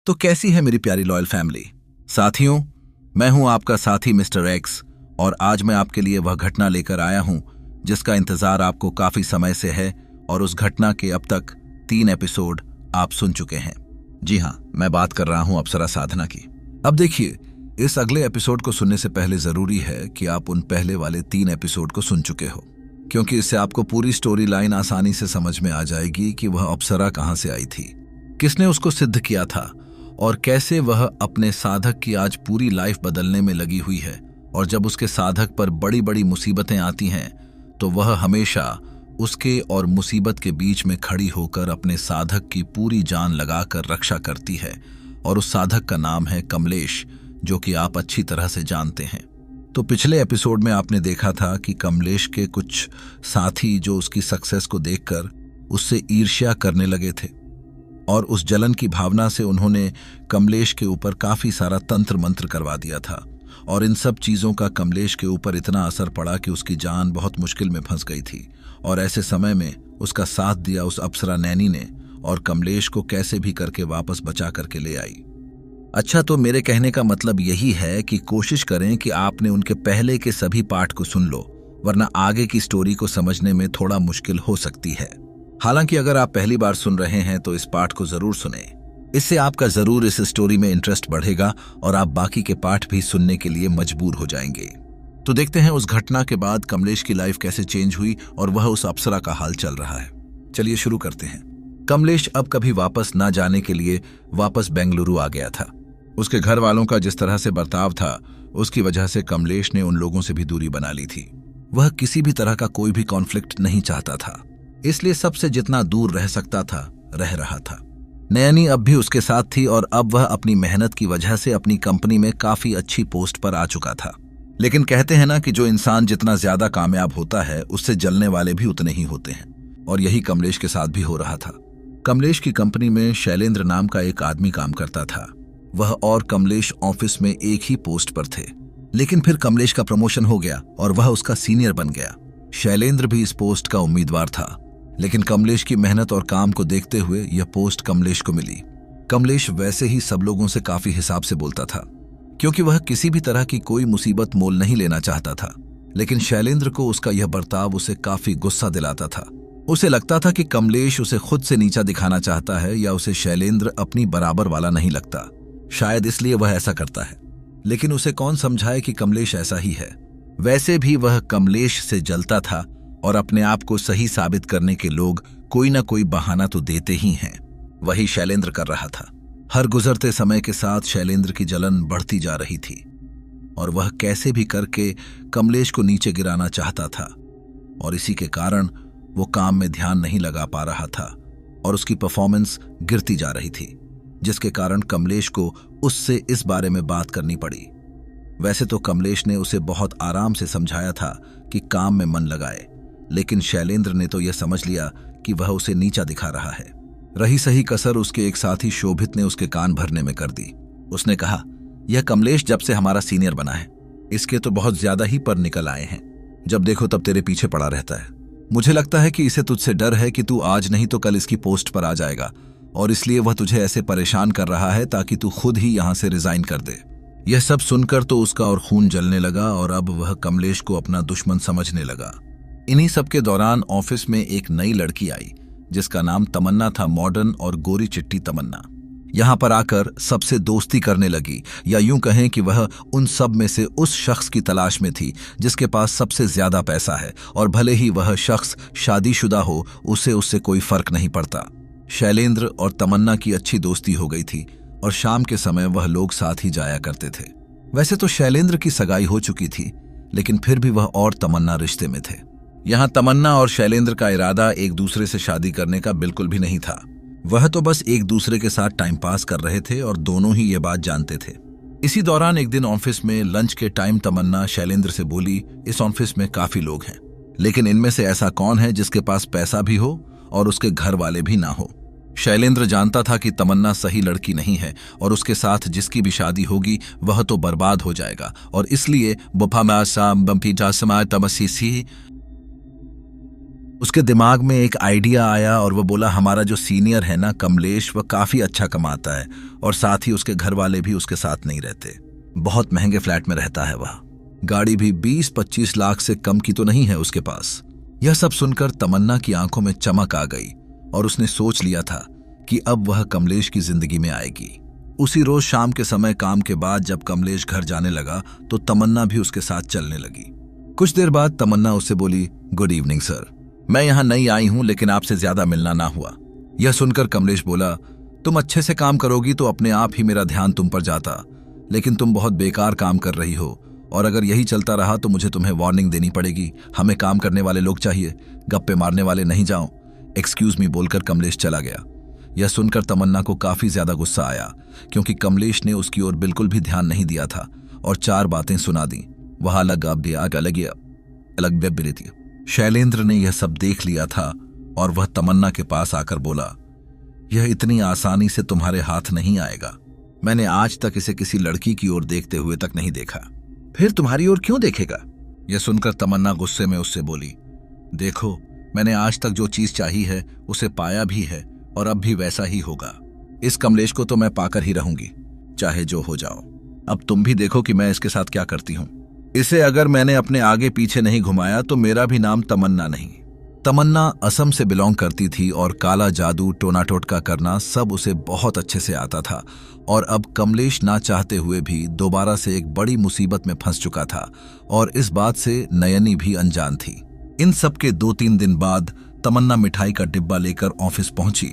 तो कैसी है मेरी प्यारी लॉयल फैमिली। साथियों, मैं हूं आपका साथी मिस्टर एक्स और आज मैं आपके लिए वह घटना लेकर आया हूं जिसका इंतजार आपको काफी समय से है और उस घटना के अब तक 3 एपिसोड आप सुन चुके हैं। जी हां, मैं बात कर रहा हूं अप्सरा साधना की। अब देखिए, इस अगले एपिसोड को सुनने से पहले जरूरी है कि आप उन पहले वाले 3 एपिसोड को सुन चुके हो, क्योंकि इससे आपको पूरी स्टोरी लाइन आसानी से समझ में आ जाएगी कि वह अप्सरा कहां से आई थी, किसने उसको सिद्ध किया था और कैसे वह अपने साधक की आज पूरी लाइफ बदलने में लगी हुई है। और जब उसके साधक पर बड़ी बड़ी मुसीबतें आती हैं तो वह हमेशा उसके और मुसीबत के बीच में खड़ी होकर अपने साधक की पूरी जान लगाकर रक्षा करती है। और उस साधक का नाम है कमलेश, जो कि आप अच्छी तरह से जानते हैं। तो पिछले एपिसोड में आपने देखा था कि कमलेश के कुछ साथी जो उसकी सक्सेस को देखकर उससे ईर्ष्या करने लगे थे और उस जलन की भावना से उन्होंने कमलेश के ऊपर काफी सारा तंत्र मंत्र करवा दिया था। और इन सब चीजों का कमलेश के ऊपर इतना असर पड़ा कि उसकी जान बहुत मुश्किल में फंस गई थी। और ऐसे समय में उसका साथ दिया उस अप्सरा नैनी ने और कमलेश को कैसे भी करके वापस बचा करके ले आई। अच्छा, तो मेरे कहने का मतलब यही है कि कोशिश करें कि आपने उनके पहले के सभी पार्ट को सुन लो, वरना आगे की स्टोरी को समझने में थोड़ा मुश्किल हो सकती है। हालांकि अगर आप पहली बार सुन रहे हैं तो इस पार्ट को जरूर सुनें, इससे आपका जरूर इस स्टोरी में इंटरेस्ट बढ़ेगा और आप बाकी के पार्ट भी सुनने के लिए मजबूर हो जाएंगे। तो देखते हैं उस घटना के बाद कमलेश की लाइफ कैसे चेंज हुई और वह उस अप्सरा का हाल चल रहा है। चलिए शुरू करते हैं। कमलेश अब कभी वापस ना जाने के लिए वापस बेंगलुरु आ गया था। उसके घर वालों का जिस तरह से बर्ताव था उसकी वजह से कमलेश ने उन लोगों से भी दूरी बना ली थी। वह किसी भी तरह का कोई भी कॉन्फ्लिक्ट नहीं चाहता था, इसलिए सबसे जितना दूर रह सकता था रह रहा था। नयनी अब भी उसके साथ थी और अब वह अपनी मेहनत की वजह से अपनी कंपनी में काफी अच्छी पोस्ट पर आ चुका था। लेकिन कहते हैं ना कि जो इंसान जितना ज्यादा कामयाब होता है उससे जलने वाले भी उतने ही होते हैं, और यही कमलेश के साथ भी हो रहा था। कमलेश की कंपनी में शैलेंद्र नाम का एक आदमी काम करता था। वह और कमलेश ऑफिस में एक ही पोस्ट पर थे, लेकिन फिर कमलेश का प्रमोशन हो गया और वह उसका सीनियर बन गया। शैलेंद्र भी इस पोस्ट का उम्मीदवार था, लेकिन कमलेश की मेहनत और काम को देखते हुए यह पोस्ट कमलेश को मिली। कमलेश वैसे ही सब लोगों से काफी हिसाब से बोलता था, क्योंकि वह किसी भी तरह की कोई मुसीबत मोल नहीं लेना चाहता था। लेकिन शैलेंद्र को उसका यह बर्ताव उसे काफी गुस्सा दिलाता था। उसे लगता था कि कमलेश उसे खुद से नीचा दिखाना चाहता है या उसे शैलेंद्र अपनी बराबर वाला नहीं लगता। शायद इसलिए वह ऐसा करता है, लेकिन उसे कौन समझाए कि कमलेश ऐसा ही है। वैसे भी वह कमलेश से जलता था और अपने आप को सही साबित करने के लोग कोई ना कोई बहाना तो देते ही हैं। वही शैलेंद्र कर रहा था। हर गुजरते समय के साथ शैलेंद्र की जलन बढ़ती जा रही थी और वह कैसे भी करके कमलेश को नीचे गिराना चाहता था, और इसी के कारण वो काम में ध्यान नहीं लगा पा रहा था और उसकी परफॉर्मेंस गिरती जा रही थी, जिसके कारण कमलेश को उससे इस बारे में बात करनी पड़ी। वैसे तो कमलेश ने उसे बहुत आराम से समझाया था कि काम में मन लगाए, लेकिन शैलेंद्र ने तो यह समझ लिया कि वह उसे नीचा दिखा रहा है। रही सही कसर उसके एक साथी शोभित ने उसके कान भरने में कर दी। उसने कहा, यह कमलेश जब से हमारा सीनियर बना है इसके तो बहुत ज्यादा ही पर निकल आए हैं। जब देखो तब तेरे पीछे पड़ा रहता है। मुझे लगता है कि इसे तुझसे डर है कि तू आज नहीं तो कल इसकी पोस्ट पर आ जाएगा, और इसलिए वह तुझे ऐसे परेशान कर रहा है ताकि तू खुद ही यहां से रिजाइन कर दे। यह सब सुनकर तो उसका और खून जलने लगा और अब वह कमलेश को अपना दुश्मन समझने लगा। इन्हीं सब के दौरान ऑफिस में एक नई लड़की आई जिसका नाम तमन्ना था। मॉडर्न और गोरी चिट्टी तमन्ना यहां पर आकर सबसे दोस्ती करने लगी, या यूं कहें कि वह उन सब में से उस शख्स की तलाश में थी जिसके पास सबसे ज्यादा पैसा है, और भले ही वह शख्स शादीशुदा हो उसे उससे कोई फर्क नहीं पड़ता। शैलेंद्र और तमन्ना की अच्छी दोस्ती हो गई थी और शाम के समय वह लोग साथ ही जाया करते थे। वैसे तो शैलेंद्र की सगाई हो चुकी थी, लेकिन फिर भी वह और तमन्ना रिश्ते में थे। यहाँ तमन्ना और शैलेंद्र का इरादा एक दूसरे से शादी करने का बिल्कुल भी नहीं था। वह तो बस एक दूसरे के साथ टाइम पास कर रहे थे और दोनों ही ये बात जानते थे। इसी दौरान एक दिन ऑफिस में लंच के टाइम तमन्ना शैलेंद्र से बोली, इस ऑफिस में काफी लोग हैं, लेकिन इनमें से ऐसा कौन है जिसके पास पैसा भी हो और उसके घर वाले भी ना हो। शैलेंद्र जानता था कि तमन्ना सही लड़की नहीं है और उसके साथ जिसकी भी शादी होगी वह तो बर्बाद हो जाएगा, और इसलिए उसके दिमाग में एक आइडिया आया और वो बोला, हमारा जो सीनियर है ना कमलेश, वह काफी अच्छा कमाता है और साथ ही उसके घर वाले भी उसके साथ नहीं रहते। बहुत महंगे फ्लैट में रहता है वह। गाड़ी भी 20-25 लाख से कम की तो नहीं है उसके पास। यह सब सुनकर तमन्ना की आंखों में चमक आ गई और उसने सोच लिया था कि अब वह कमलेश की जिंदगी में आएगी। उसी रोज शाम के समय काम के बाद जब कमलेश घर जाने लगा तो तमन्ना भी उसके साथ चलने लगी। कुछ देर बाद तमन्ना उससे बोली, गुड इवनिंग सर, मैं यहाँ नई आई हूं लेकिन आपसे ज्यादा मिलना ना हुआ। यह सुनकर कमलेश बोला, तुम अच्छे से काम करोगी तो अपने आप ही मेरा ध्यान तुम पर जाता, लेकिन तुम बहुत बेकार काम कर रही हो और अगर यही चलता रहा तो मुझे तुम्हें वार्निंग देनी पड़ेगी। हमें काम करने वाले लोग चाहिए, गप्पे मारने वाले नहीं। जाओ। एक्सक्यूज मी बोलकर कमलेश चला गया। यह सुनकर तमन्ना को काफी ज्यादा गुस्सा आया क्योंकि कमलेश ने उसकी ओर बिल्कुल भी ध्यान नहीं दिया था और 4 बातें सुना दी। वह अलग थी। शैलेंद्र ने यह सब देख लिया था और वह तमन्ना के पास आकर बोला, यह इतनी आसानी से तुम्हारे हाथ नहीं आएगा। मैंने आज तक इसे किसी लड़की की ओर देखते हुए तक नहीं देखा। फिर तुम्हारी ओर क्यों देखेगा? यह सुनकर तमन्ना गुस्से में उससे बोली, देखो, मैंने आज तक जो चीज चाही है उसे पाया भी है और अब भी वैसा ही होगा। इस कमलेश को तो मैं पाकर ही रहूंगी, चाहे जो हो जाओ। अब तुम भी देखो कि मैं इसके साथ क्या करती हूं। इसे अगर मैंने अपने आगे पीछे नहीं घुमाया तो मेरा भी नाम तमन्ना नहीं। तमन्ना असम से बिलोंग करती थी और काला जादू, टोना टोटका करना सब उसे बहुत अच्छे से आता था और अब कमलेश ना चाहते हुए भी दोबारा से एक बड़ी मुसीबत में फंस चुका था और इस बात से नयनी भी अनजान थी। इन सब के 2-3 दिन बाद तमन्ना मिठाई का डिब्बा लेकर ऑफिस पहुंची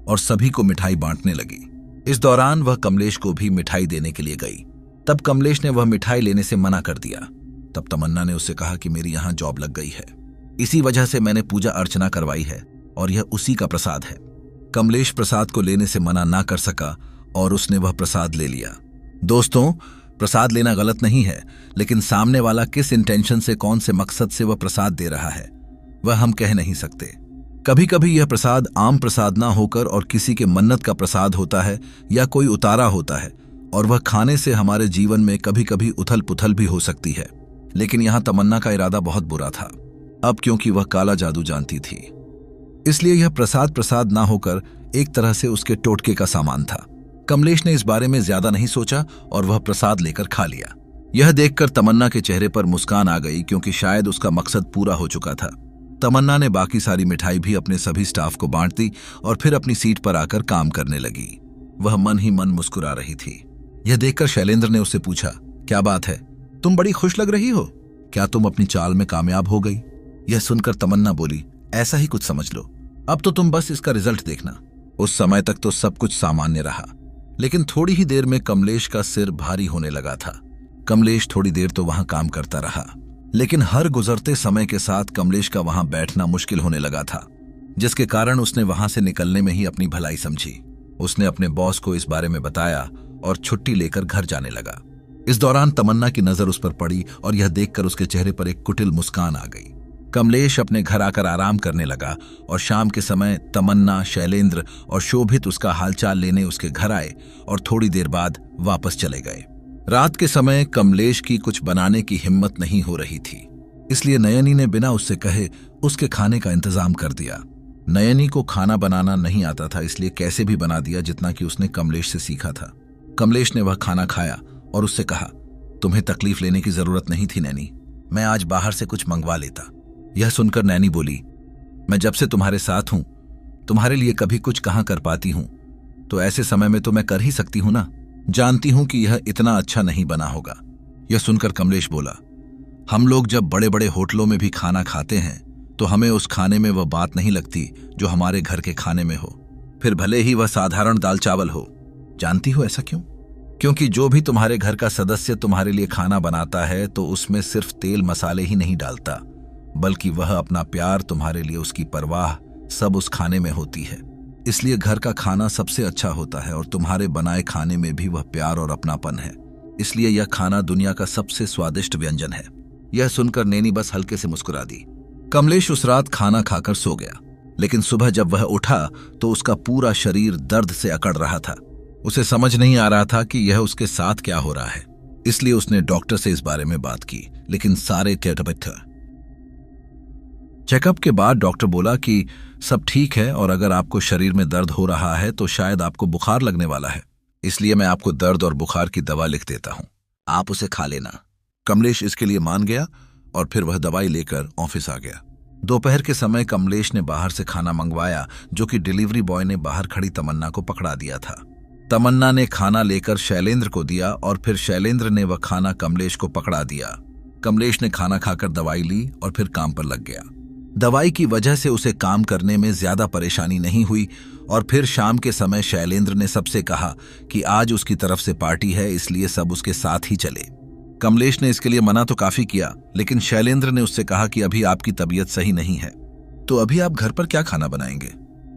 और सभी को मिठाई बांटने लगी। इस दौरान वह कमलेश को भी मिठाई देने के लिए गई। तब कमलेश ने वह मिठाई लेने से मना कर दिया। तब तमन्ना ने उससे कहा कि मेरी यहां जॉब लग गई है, इसी वजह से मैंने पूजा अर्चना करवाई है और यह उसी का प्रसाद है। कमलेश प्रसाद को लेने से मना ना कर सका और उसने वह प्रसाद ले लिया। दोस्तों, प्रसाद लेना गलत नहीं है, लेकिन सामने वाला किस इंटेंशन से, कौन से मकसद से वह प्रसाद दे रहा है वह हम कह नहीं सकते। कभी कभी यह प्रसाद आम प्रसाद ना होकर और किसी के मन्नत का प्रसाद होता है या कोई उतारा होता है और वह खाने से हमारे जीवन में कभी कभी उथल पुथल भी हो सकती है। लेकिन यहां तमन्ना का इरादा बहुत बुरा था। अब क्योंकि वह काला जादू जानती थी, इसलिए यह प्रसाद ना होकर एक तरह से उसके टोटके का सामान था। कमलेश ने इस बारे में ज्यादा नहीं सोचा और वह प्रसाद लेकर खा लिया। यह देखकर तमन्ना के चेहरे पर मुस्कान आ गई क्योंकि शायद उसका मकसद पूरा हो चुका था। तमन्ना ने बाकी सारी मिठाई भी अपने सभी स्टाफ को बांट दी और फिर अपनी सीट पर आकर काम करने लगी। वह मन ही मन मुस्कुरा रही थी। यह देखकर शैलेंद्र ने उससे पूछा, क्या बात है, तुम बड़ी खुश लग रही हो? क्या तुम अपनी चाल में कामयाब हो गई? यह सुनकर तमन्ना बोली, ऐसा ही कुछ समझ लो। अब तो तुम बस इसका रिजल्ट देखना। उस समय तक तो सब कुछ सामान्य रहा, लेकिन थोड़ी ही देर में कमलेश का सिर भारी होने लगा था। कमलेश थोड़ी देर तो वहां काम करता रहा, लेकिन हर गुजरते समय के साथ कमलेश का वहां बैठना मुश्किल होने लगा था, जिसके कारण उसने वहां से निकलने में ही अपनी भलाई समझी। उसने अपने बॉस को इस बारे में बताया और छुट्टी लेकर घर जाने लगा। इस दौरान तमन्ना की नजर उस पर पड़ी और यह देखकर उसके चेहरे पर एक कुटिल मुस्कान आ गई। कमलेश अपने घर आकर आराम करने लगा और शाम के समय तमन्ना, शैलेंद्र और शोभित उसका हालचाल लेने उसके घर आए और थोड़ी देर बाद वापस चले गए। रात के समय कमलेश की कुछ बनाने की हिम्मत नहीं हो रही थी, इसलिए नयनी ने बिना उससे कहे उसके खाने का इंतजाम कर दिया। नयनी को खाना बनाना नहीं आता था, इसलिए कैसे भी बना दिया जितना कि उसने कमलेश से सीखा था। कमलेश ने वह खाना खाया और उससे कहा, तुम्हें तकलीफ लेने की जरूरत नहीं थी नैनी, मैं आज बाहर से कुछ मंगवा लेता। यह सुनकर नैनी बोली, मैं जब से तुम्हारे साथ हूं तुम्हारे लिए कभी कुछ कहां कर पाती हूं, तो ऐसे समय में तो मैं कर ही सकती हूं ना। जानती हूं कि यह इतना अच्छा नहीं बना होगा। यह सुनकर कमलेश बोला, हम लोग जब बड़े बड़े होटलों में भी खाना खाते हैं तो हमें उस खाने में वह बात नहीं लगती जो हमारे घर के खाने में हो, फिर भले ही वह साधारण दाल चावल हो। जानती हो ऐसा क्यों? क्योंकि जो भी तुम्हारे घर का सदस्य तुम्हारे लिए खाना बनाता है तो उसमें सिर्फ तेल मसाले ही नहीं डालता, बल्कि वह अपना प्यार, तुम्हारे लिए उसकी परवाह सब उस खाने में होती है। इसलिए घर का खाना सबसे अच्छा होता है और तुम्हारे बनाए खाने में भी वह प्यार और अपनापन है। इसलिए यह खाना दुनिया का सबसे स्वादिष्ट व्यंजन है। यह सुनकर नैनी बस हल्के से मुस्कुरा दी। कमलेश उस रात खाना खाकर सो गया, लेकिन सुबह जब वह उठा तो उसका पूरा शरीर दर्द से अकड़ रहा था। उसे समझ नहीं आ रहा था कि यह उसके साथ क्या हो रहा है, इसलिए उसने डॉक्टर से इस बारे में बात की, लेकिन सारे चेकअप के बाद डॉक्टर बोला कि सब ठीक है और अगर आपको शरीर में दर्द हो रहा है तो शायद आपको बुखार लगने वाला है, इसलिए मैं आपको दर्द और बुखार की दवा लिख देता हूं, आप उसे खा लेना। कमलेश इसके लिए मान गया और फिर वह दवाई लेकर ऑफिस आ गया। दोपहर के समय कमलेश ने बाहर से खाना मंगवाया, जो कि डिलीवरी बॉय ने बाहर खड़ी तमन्ना को पकड़ा दिया था। तमन्ना ने खाना लेकर शैलेंद्र को दिया और फिर शैलेंद्र ने वह खाना कमलेश को पकड़ा दिया। कमलेश ने खाना खाकर दवाई ली और फिर काम पर लग गया। दवाई की वजह से उसे काम करने में ज्यादा परेशानी नहीं हुई और फिर शाम के समय शैलेंद्र ने सबसे कहा कि आज उसकी तरफ से पार्टी है, इसलिए सब उसके साथ ही चले। कमलेश ने इसके लिए मना तो काफी किया, लेकिन शैलेंद्र ने उससे कहा कि अभी आपकी तबीयत सही नहीं है, तो अभी आप घर पर क्या खाना बनाएंगे,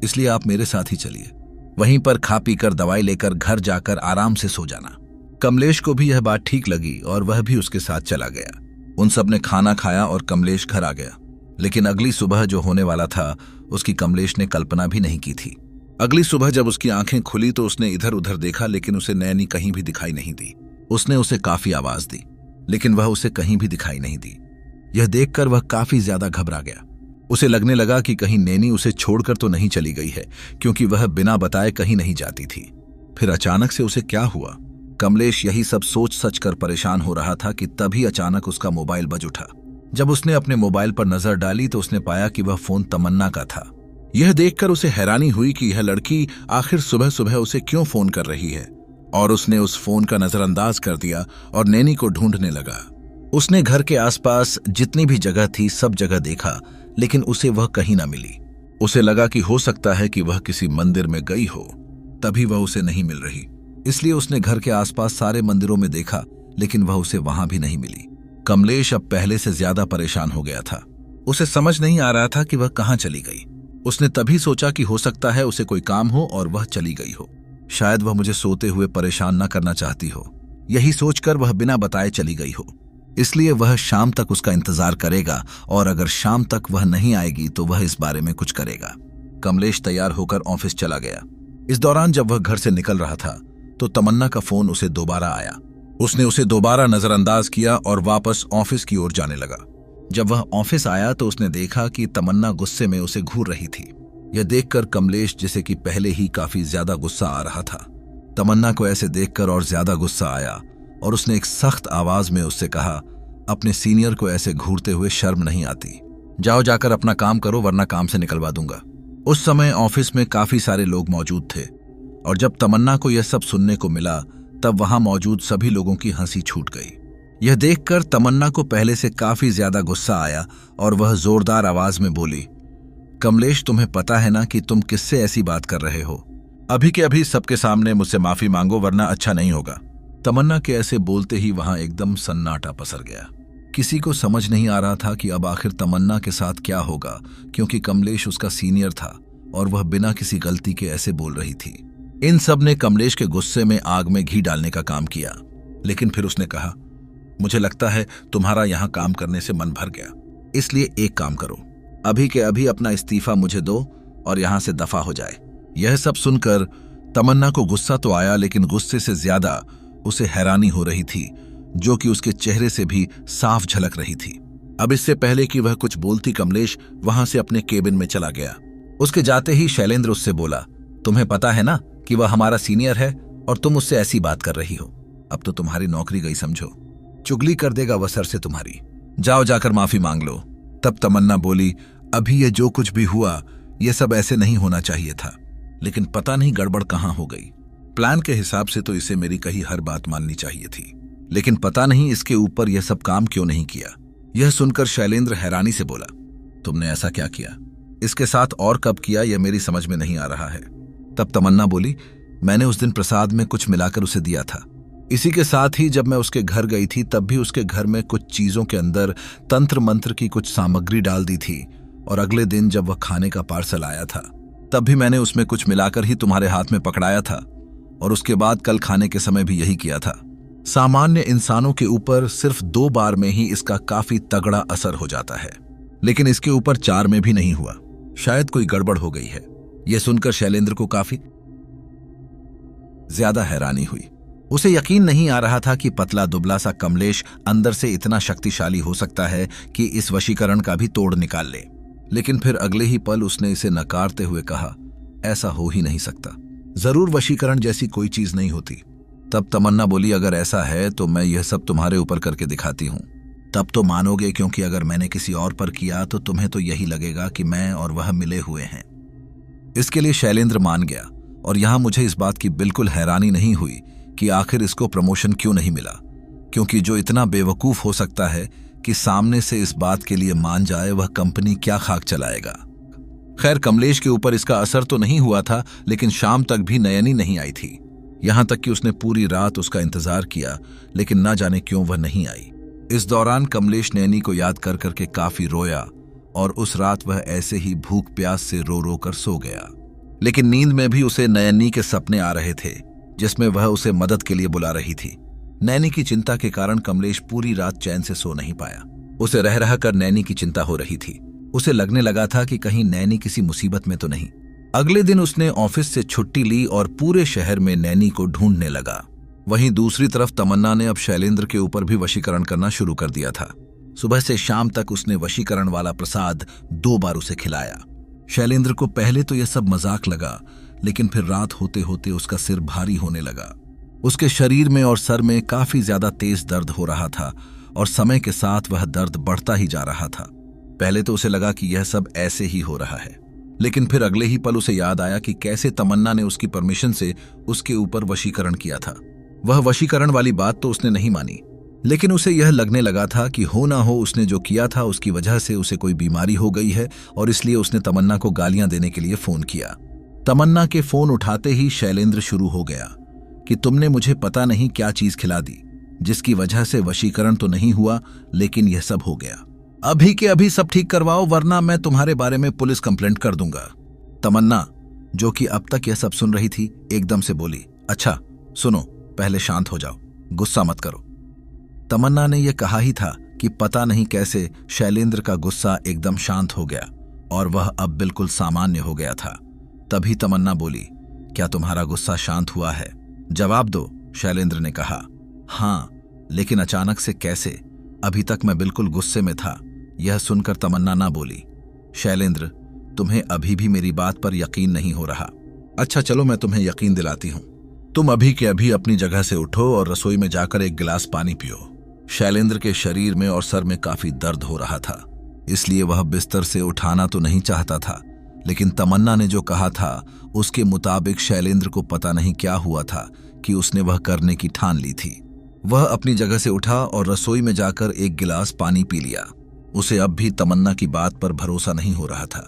इसलिए आप मेरे साथ ही चलिए। वहीं पर खा पीकर दवाई लेकर घर जाकर आराम से सो जाना। कमलेश को भी यह बात ठीक लगी और वह भी उसके साथ चला गया। उन सब ने खाना खाया और कमलेश घर आ गया, लेकिन अगली सुबह जो होने वाला था उसकी कमलेश ने कल्पना भी नहीं की थी। अगली सुबह जब उसकी आंखें खुली तो उसने इधर उधर देखा, लेकिन उसे नैनी कहीं भी दिखाई नहीं दी। उसने उसे काफी आवाज दी, लेकिन वह उसे कहीं भी दिखाई नहीं दी। यह देखकर वह काफी ज्यादा घबरा गया। उसे लगने लगा कि कहीं नैनी उसे छोड़कर तो नहीं चली गई है, क्योंकि वह बिना बताए कहीं नहीं जाती थी। फिर अचानक से उसे क्या हुआ? कमलेश यही सब सोच सच कर परेशान हो रहा था कि तभी अचानक उसका मोबाइल बज उठा। जब उसने अपने मोबाइल पर नजर डाली तो उसने पाया कि वह फोन तमन्ना का था। यह देखकर उसे हैरानी हुई कि यह लड़की आखिर सुबह सुबह उसे क्यों फोन कर रही है, और उसने उस फोन का नजरअंदाज कर दिया और नैनी को ढूंढने लगा। उसने घर के आसपास जितनी भी जगह थी सब जगह देखा, लेकिन उसे वह कहीं ना मिली। उसे लगा कि हो सकता है कि वह किसी मंदिर में गई हो, तभी वह उसे नहीं मिल रही। इसलिए उसने घर के आसपास सारे मंदिरों में देखा, लेकिन वह उसे वहां भी नहीं मिली। कमलेश अब पहले से ज्यादा परेशान हो गया था। उसे समझ नहीं आ रहा था कि वह कहां चली गई। उसने तभी सोचा कि हो सकता है उसे कोई काम हो और वह चली गई हो। शायद वह मुझे सोते हुए परेशान न करना चाहती हो, यही सोचकर वह बिना बताए चली गई हो। इसलिए वह शाम तक उसका इंतजार करेगा और अगर शाम तक वह नहीं आएगी तो वह इस बारे में कुछ करेगा। कमलेश तैयार होकर ऑफिस चला गया। इस दौरान जब वह घर से निकल रहा था तो तमन्ना का फोन उसे दोबारा आया। उसने उसे दोबारा नजरअंदाज किया और वापस ऑफिस की ओर जाने लगा। जब वह ऑफिस आया तो उसने देखा कि तमन्ना गुस्से में उसे घूर रही थी। यह देखकर कमलेश, जिसे कि पहले ही काफी ज्यादा गुस्सा आ रहा था, तमन्ना को ऐसे देखकर और ज्यादा गुस्सा आया और उसने एक सख्त आवाज में उससे कहा, अपने सीनियर को ऐसे घूरते हुए शर्म नहीं आती? जाओ जाकर अपना काम करो, वरना काम से निकलवा दूंगा। उस समय ऑफिस में काफी सारे लोग मौजूद थे और जब तमन्ना को यह सब सुनने को मिला तब वहां मौजूद सभी लोगों की हंसी छूट गई। यह देखकर तमन्ना को पहले से काफी ज्यादा गुस्सा आया और वह जोरदार आवाज में बोली, कमलेश, तुम्हें पता है ना कि तुम किससे ऐसी बात कर रहे हो? अभी के अभी सबके सामने मुझसे माफी मांगो, वरना अच्छा नहीं होगा। तमन्ना के ऐसे बोलते ही वहां एकदम सन्नाटा पसर गया। किसी को समझ नहीं आ रहा था कि अब आखिर तमन्ना के साथ क्या होगा, क्योंकि कमलेश उसका सीनियर था और वह बिना किसी गलती के ऐसे बोल रही थी। इन सब ने कमलेश के गुस्से में आग में घी डालने का काम किया, लेकिन फिर उसने कहा, मुझे लगता है तुम्हारा यहां काम करने से मन भर गया, इसलिए एक काम करो, अभी के अभी अपना इस्तीफा मुझे दो और यहां से दफा हो जाए। यह सब सुनकर तमन्ना को गुस्सा तो आया, लेकिन गुस्से से ज्यादा उसे हैरानी हो रही थी, जो कि उसके चेहरे से भी साफ झलक रही थी। अब इससे पहले कि वह कुछ बोलती, कमलेश वहां से अपने केबिन में चला गया। उसके जाते ही शैलेंद्र उससे बोला, तुम्हें पता है ना कि वह हमारा सीनियर है और तुम उससे ऐसी बात कर रही हो, अब तो तुम्हारी नौकरी गई समझो, चुगली कर देगा वह सर से तुम्हारी, जाओ जाकर माफी मांग लो। तब तमन्ना बोली, अभी ये जो कुछ भी हुआ ये सब ऐसे नहीं होना चाहिए था, लेकिन पता नहीं गड़बड़ कहां हो गई। प्लान के हिसाब से तो इसे मेरी कही हर बात माननी चाहिए थी, लेकिन पता नहीं इसके ऊपर यह सब काम क्यों नहीं किया। यह सुनकर शैलेंद्र हैरानी से बोला, तुमने ऐसा क्या किया? इसके साथ और कब किया यह मेरी समझ में नहीं आ रहा है। तब तमन्ना बोली, मैंने उस दिन प्रसाद में कुछ मिलाकर उसे दिया था। इसी के साथ ही जब मैं उसके घर गई थी तब भी उसके घर में कुछ चीजों के अंदर तंत्र मंत्र की कुछ सामग्री डाल दी थी, और अगले दिन जब वह खाने का पार्सल आया था तब भी मैंने उसमें कुछ मिलाकर ही तुम्हारे हाथ में पकड़ाया था, और उसके बाद कल खाने के समय भी यही किया था। सामान्य इंसानों के ऊपर सिर्फ 2 बार में ही इसका काफी तगड़ा असर हो जाता है, लेकिन इसके ऊपर 4 में भी नहीं हुआ। शायद कोई गड़बड़ हो गई है। यह सुनकर शैलेंद्र को काफी ज्यादा हैरानी हुई। उसे यकीन नहीं आ रहा था कि पतला दुबला सा कमलेश अंदर से इतना शक्तिशाली हो सकता है कि इस वशीकरण का भी तोड़ निकाल ले। लेकिन फिर अगले ही पल उसने इसे नकारते हुए कहा, ऐसा हो ही नहीं सकता, जरूर वशीकरण जैसी कोई चीज नहीं होती। तब तमन्ना बोली, अगर ऐसा है तो मैं यह सब तुम्हारे ऊपर करके दिखाती हूं, तब तो मानोगे, क्योंकि अगर मैंने किसी और पर किया तो तुम्हें तो यही लगेगा कि मैं और वह मिले हुए हैं। इसके लिए शैलेंद्र मान गया, और यहां मुझे इस बात की बिल्कुल हैरानी नहीं हुई कि आखिर इसको प्रमोशन क्यों नहीं मिला, क्योंकि जो इतना बेवकूफ हो सकता है कि सामने से इस बात के लिए मान जाए, वह कंपनी क्या खाक चलाएगा। खैर, कमलेश के ऊपर इसका असर तो नहीं हुआ था, लेकिन शाम तक भी नयनी नहीं आई थी। यहां तक कि उसने पूरी रात उसका इंतजार किया, लेकिन ना जाने क्यों वह नहीं आई। इस दौरान कमलेश नयनी को याद कर करके काफी रोया, और उस रात वह ऐसे ही भूख प्यास से रो रो कर सो गया। लेकिन नींद में भी उसे नयनी के सपने आ रहे थे, जिसमें वह उसे मदद के लिए बुला रही थी। नैनी की चिंता के कारण कमलेश पूरी रात चैन से सो नहीं पाया। उसे रह रह कर नैनी की चिंता हो रही थी। उसे लगने लगा था कि कहीं नैनी किसी मुसीबत में तो नहीं। अगले दिन उसने ऑफिस से छुट्टी ली और पूरे शहर में नैनी को ढूंढने लगा। वहीं दूसरी तरफ तमन्ना ने अब शैलेंद्र के ऊपर भी वशीकरण करना शुरू कर दिया था। सुबह से शाम तक उसने वशीकरण वाला प्रसाद 2 बार उसे खिलाया। शैलेंद्र को पहले तो यह सब मजाक लगा, लेकिन फिर रात होते होते उसका सिर भारी होने लगा। उसके शरीर में और सर में काफी ज्यादा तेज दर्द हो रहा था, और समय के साथ वह दर्द बढ़ता ही जा रहा था। पहले तो उसे लगा कि यह सब ऐसे ही हो रहा है, लेकिन फिर अगले ही पल उसे याद आया कि कैसे तमन्ना ने उसकी परमिशन से उसके ऊपर वशीकरण किया था। वह वशीकरण वाली बात तो उसने नहीं मानी, लेकिन उसे यह लगने लगा था कि हो ना हो उसने जो किया था उसकी वजह से उसे कोई बीमारी हो गई है, और इसलिए उसने तमन्ना को गालियां देने के लिए फोन किया। तमन्ना के फोन उठाते ही शैलेंद्र शुरू हो गया कि तुमने मुझे पता नहीं क्या चीज खिला दी, जिसकी वजह से वशीकरण तो नहीं हुआ, लेकिन यह सब हो गया। अभी के अभी सब ठीक करवाओ, वरना मैं तुम्हारे बारे में पुलिस कंप्लेंट कर दूंगा। तमन्ना, जो कि अब तक यह सब सुन रही थी, एकदम से बोली, अच्छा सुनो, पहले शांत हो जाओ, गुस्सा मत करो। तमन्ना ने यह कहा ही था कि पता नहीं कैसे शैलेंद्र का गुस्सा एकदम शांत हो गया और वह अब बिल्कुल सामान्य हो गया था। तभी तमन्ना बोली, क्या तुम्हारा गुस्सा शांत हुआ है? जवाब दो। शैलेंद्र ने कहा, हाँ, लेकिन अचानक से कैसे? अभी तक मैं बिल्कुल गुस्से में था। यह सुनकर तमन्ना ना बोली, शैलेंद्र, तुम्हें अभी भी मेरी बात पर यकीन नहीं हो रहा। अच्छा चलो, मैं तुम्हें यकीन दिलाती हूं। तुम अभी के अभी अपनी जगह से उठो और रसोई में जाकर एक गिलास पानी पियो। शैलेंद्र के शरीर में और सर में काफी दर्द हो रहा था, इसलिए वह बिस्तर से उठाना तो नहीं चाहता था, लेकिन तमन्ना ने जो कहा था उसके मुताबिक शैलेंद्र को पता नहीं क्या हुआ था कि उसने वह करने की ठान ली थी। वह अपनी जगह से उठा और रसोई में जाकर एक गिलास पानी पी लिया। उसे अब भी तमन्ना की बात पर भरोसा नहीं हो रहा था।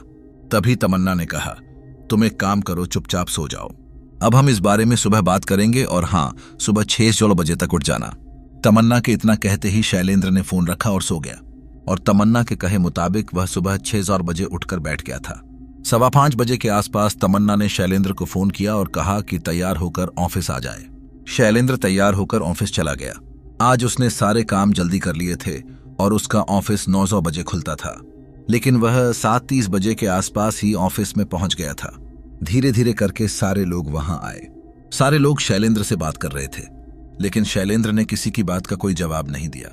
तभी तमन्ना ने कहा, तुम एक काम करो, चुपचाप सो जाओ। अब हम इस बारे में सुबह बात करेंगे, और हाँ, सुबह 6-16 बजे तक उठ जाना। तमन्ना के इतना कहते ही शैलेंद्र ने फोन रखा और सो गया, और तमन्ना के कहे मुताबिक वह सुबह 6 बजे उठकर बैठ गया था। 5:15 बजे के आसपास तमन्ना ने शैलेंद्र को फोन किया और कहा कि तैयार होकर ऑफिस आ जाए। शैलेंद्र तैयार होकर ऑफिस चला गया। आज उसने सारे काम जल्दी कर लिए थे और उसका ऑफिस 9 बजे खुलता था, लेकिन वह 7:30 बजे के आसपास ही ऑफिस में पहुंच गया था। धीरे धीरे करके सारे लोग वहां आए। सारे लोग शैलेंद्र से बात कर रहे थे, लेकिन शैलेंद्र ने किसी की बात का कोई जवाब नहीं दिया।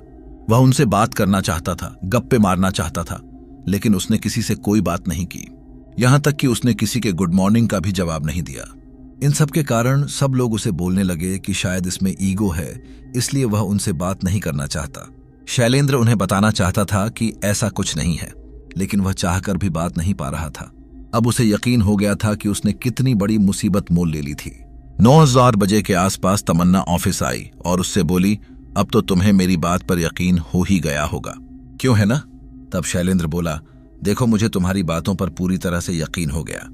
वह उनसे बात करना चाहता था, गप्पे मारना चाहता था, लेकिन उसने किसी से कोई बात नहीं की। यहां तक कि उसने किसी के गुड मॉर्निंग का भी जवाब नहीं दिया। इन सब के कारण सब लोग उसे बोलने लगे कि शायद इसमें ईगो है, इसलिए वह उनसे बात नहीं करना चाहता। शैलेंद्र उन्हें बताना चाहता था कि ऐसा कुछ नहीं है, लेकिन वह चाहकर भी बात नहीं पा रहा था। अब उसे यकीन हो गया था कि उसने कितनी बड़ी मुसीबत मोल ले ली थी। 9 बजे के आसपास तमन्ना ऑफिस आई और उससे बोली, अब तो तुम्हें मेरी बात पर यकीन हो ही गया होगा, क्यों है ना? तब शैलेंद्र बोला, देखो, मुझे तुम्हारी बातों पर पूरी तरह से यकीन हो गया,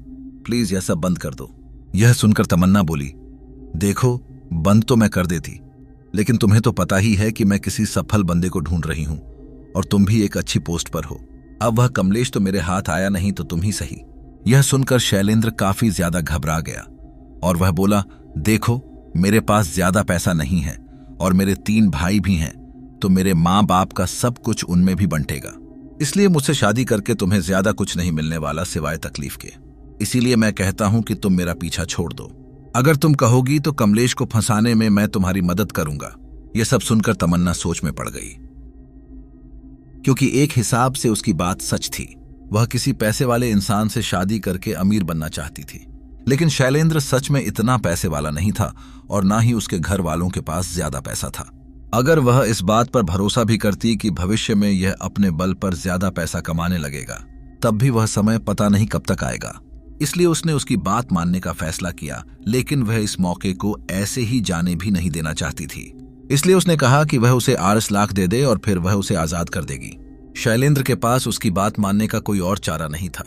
प्लीज यह सब बंद कर दो। यह सुनकर तमन्ना बोली, देखो, बंद तो मैं कर देती, लेकिन तुम्हें तो पता ही है कि मैं किसी सफल बंदे को ढूंढ रही हूं, और तुम भी एक अच्छी पोस्ट पर हो। अब वह कमलेश तो मेरे हाथ आया नहीं तो तुम ही सही। यह सुनकर शैलेंद्र काफी ज्यादा घबरा गया और वह बोला, देखो, मेरे पास ज्यादा पैसा नहीं है और मेरे 3 भाई भी हैं, तो मेरे माँ बाप का सब कुछ उनमें भी बंटेगा, इसलिए मुझसे शादी करके तुम्हें ज्यादा कुछ नहीं मिलने वाला सिवाय तकलीफ के। इसीलिए मैं कहता हूं कि तुम मेरा पीछा छोड़ दो। अगर तुम कहोगी तो कमलेश को फंसाने में मैं तुम्हारी मदद करूंगा। यह सब सुनकर तमन्ना सोच में पड़ गई, क्योंकि एक हिसाब से उसकी बात सच थी। वह किसी पैसे वाले इंसान से शादी करके अमीर बनना चाहती थी, लेकिन शैलेंद्र सच में इतना पैसे वाला नहीं था और ना ही उसके घर वालों के पास ज्यादा पैसा था। अगर वह इस बात पर भरोसा भी करती कि भविष्य में यह अपने बल पर ज्यादा पैसा कमाने लगेगा, तब भी वह समय पता नहीं कब तक आएगा। इसलिए उसने उसकी बात मानने का फैसला किया, लेकिन वह इस मौके को ऐसे ही जाने भी नहीं देना चाहती थी। इसलिए उसने कहा कि वह उसे 8 लाख दे दे और फिर वह उसे आजाद कर देगी। शैलेंद्र के पास उसकी बात मानने का कोई और चारा नहीं था,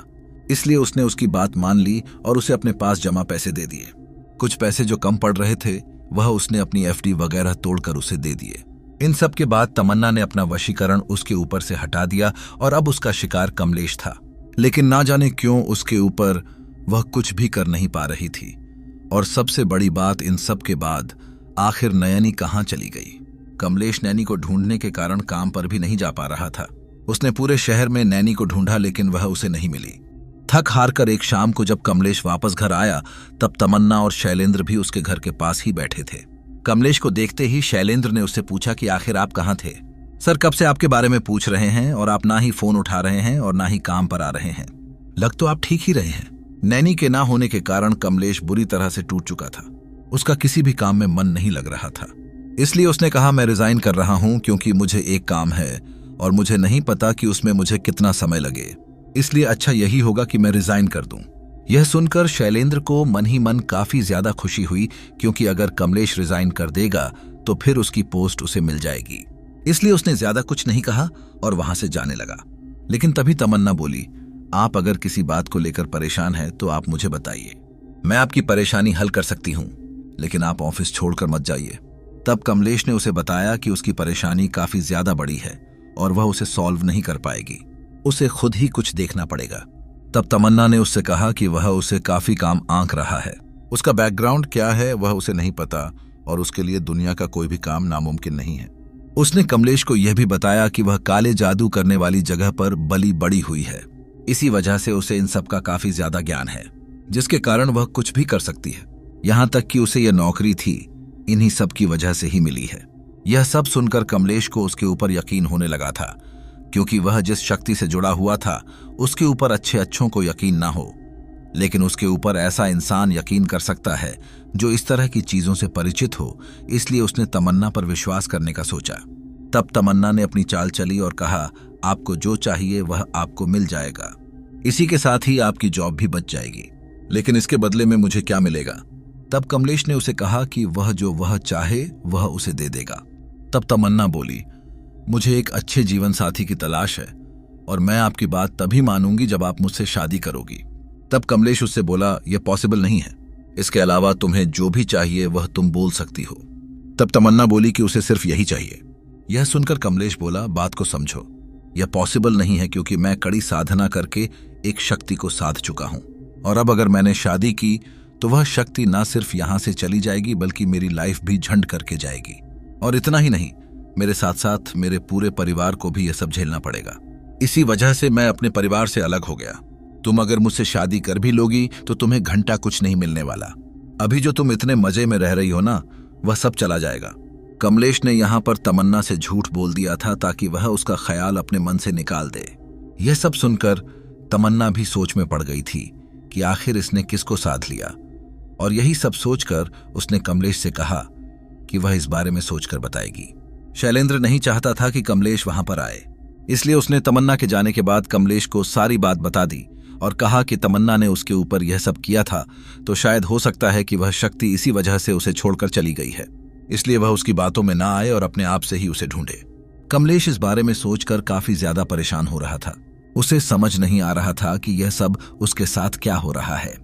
इसलिए उसने उसकी बात मान ली और उसे अपने पास जमा पैसे दे दिए। कुछ पैसे जो कम पड़ रहे थे वह उसने अपनी एफडी वगैरह तोड़कर उसे दे दिए। इन सब के बाद तमन्ना ने अपना वशीकरण उसके ऊपर से हटा दिया और अब उसका शिकार कमलेश था, लेकिन ना जाने क्यों उसके ऊपर वह कुछ भी कर नहीं पा रही थी। और सबसे बड़ी बात, इन सब के बाद आखिर नयनी कहाँ चली गई। कमलेश नैनी को ढूंढने के कारण काम पर भी नहीं जा पा रहा था। उसने पूरे शहर में नैनी को ढूंढा, लेकिन वह उसे नहीं मिली। थक हार कर एक शाम को जब कमलेश वापस घर आया, तब तमन्ना और शैलेंद्र भी उसके घर के पास ही बैठे थे। कमलेश को देखते ही शैलेंद्र ने उससे पूछा कि आखिर आप कहाँ थे? सर, कब से आपके बारे में पूछ रहे हैं और आप ना ही फोन उठा रहे हैं और ना ही काम पर आ रहे हैं। लग तो आप ठीक ही रहे हैं। नैनी के ना होने के कारण कमलेश बुरी तरह से टूट चुका था। उसका किसी भी काम में मन नहीं लग रहा था। इसलिए उसने कहा, मैं रिजाइन कर रहा हूं क्योंकि मुझे एक काम है और मुझे नहीं पता कि उसमें मुझे कितना समय लगे। इसलिए अच्छा यही होगा कि मैं रिजाइन कर दूं। यह सुनकर शैलेंद्र को मन ही मन काफी ज्यादा खुशी हुई, क्योंकि अगर कमलेश रिजाइन कर देगा तो फिर उसकी पोस्ट उसे मिल जाएगी। इसलिए उसने ज्यादा कुछ नहीं कहा और वहां से जाने लगा। लेकिन तभी तमन्ना बोली, आप अगर किसी बात को लेकर परेशान हैं तो आप मुझे बताइए, मैं आपकी परेशानी हल कर सकती हूं, लेकिन आप ऑफिस छोड़कर मत जाइए। तब कमलेश ने उसे बताया कि उसकी परेशानी काफी ज्यादा बड़ी है और वह उसे सॉल्व नहीं कर पाएगी, उसे खुद ही कुछ देखना पड़ेगा। तब तमन्ना ने उससे कहा कि वह उसे काफी काम आंक रहा है। उसका बैकग्राउंड क्या है वह उसे नहीं पता और उसके लिए दुनिया का कोई भी काम नामुमकिन नहीं है। उसने कमलेश को यह भी बताया कि वह काले जादू करने वाली जगह पर बली बड़ी हुई है। इसी वजह से उसे इन सब का काफी ज्यादा ज्ञान है, जिसके कारण वह कुछ भी कर सकती है। यहां तक कि उसे यह नौकरी थी इन्हीं सब की वजह से ही मिली है। यह सब सुनकर कमलेश को उसके ऊपर यकीन होने लगा था, क्योंकि वह जिस शक्ति से जुड़ा हुआ था उसके ऊपर अच्छों को यकीन ना हो, लेकिन उसके ऊपर ऐसा इंसान यकीन कर सकता है जो इस तरह की चीजों से परिचित हो। इसलिए उसने तमन्ना पर विश्वास करने का सोचा। तब तमन्ना ने अपनी चाल चली और कहा, आपको जो चाहिए वह आपको मिल जाएगा। इसी के साथ ही आपकी जॉब भी बच जाएगी, लेकिन इसके बदले में मुझे क्या मिलेगा? तब कमलेश ने उसे कहा कि वह जो वह चाहे वह उसे दे देगा। तब तमन्ना बोली, मुझे एक अच्छे जीवन साथी की तलाश है और मैं आपकी बात तभी मानूंगी जब आप मुझसे शादी करोगी। तब कमलेश उससे बोला, यह पॉसिबल नहीं है, इसके अलावा तुम्हें जो भी चाहिए वह तुम बोल सकती हो। तब तमन्ना बोली कि उसे सिर्फ यही चाहिए। यह सुनकर कमलेश बोला, बात को समझो, यह पॉसिबल नहीं है क्योंकि मैं कड़ी साधना करके एक शक्ति को साध चुका हूं और अब अगर मैंने शादी की तो वह शक्ति ना सिर्फ यहां से चली जाएगी बल्कि मेरी लाइफ भी झंड करके जाएगी। और इतना ही नहीं, मेरे साथ साथ मेरे पूरे परिवार को भी यह सब झेलना पड़ेगा। इसी वजह से मैं अपने परिवार से अलग हो गया। तुम अगर मुझसे शादी कर भी लोगी तो तुम्हें घंटा कुछ नहीं मिलने वाला। अभी जो तुम इतने मजे में रह रही हो ना, वह सब चला जाएगा। कमलेश ने यहां पर तमन्ना से झूठ बोल दिया था ताकि वह उसका ख्याल अपने मन से निकाल दे। यह सब सुनकर तमन्ना भी सोच में पड़ गई थी कि आखिर इसने किसको साध लिया, और यही सब सोचकर उसने कमलेश से कहा कि वह इस बारे में सोचकर बताएगी। शैलेंद्र नहीं चाहता था कि कमलेश वहां पर आए, इसलिए उसने तमन्ना के जाने के बाद कमलेश को सारी बात बता दी और कहा कि तमन्ना ने उसके ऊपर यह सब किया था तो शायद हो सकता है कि वह शक्ति इसी वजह से उसे छोड़कर चली गई है, इसलिए वह उसकी बातों में ना आए और अपने आप से ही उसे ढूंढे। कमलेश इस बारे में सोचकर काफी ज्यादा परेशान हो रहा था। उसे समझ नहीं आ रहा था कि यह सब उसके साथ क्या हो रहा है।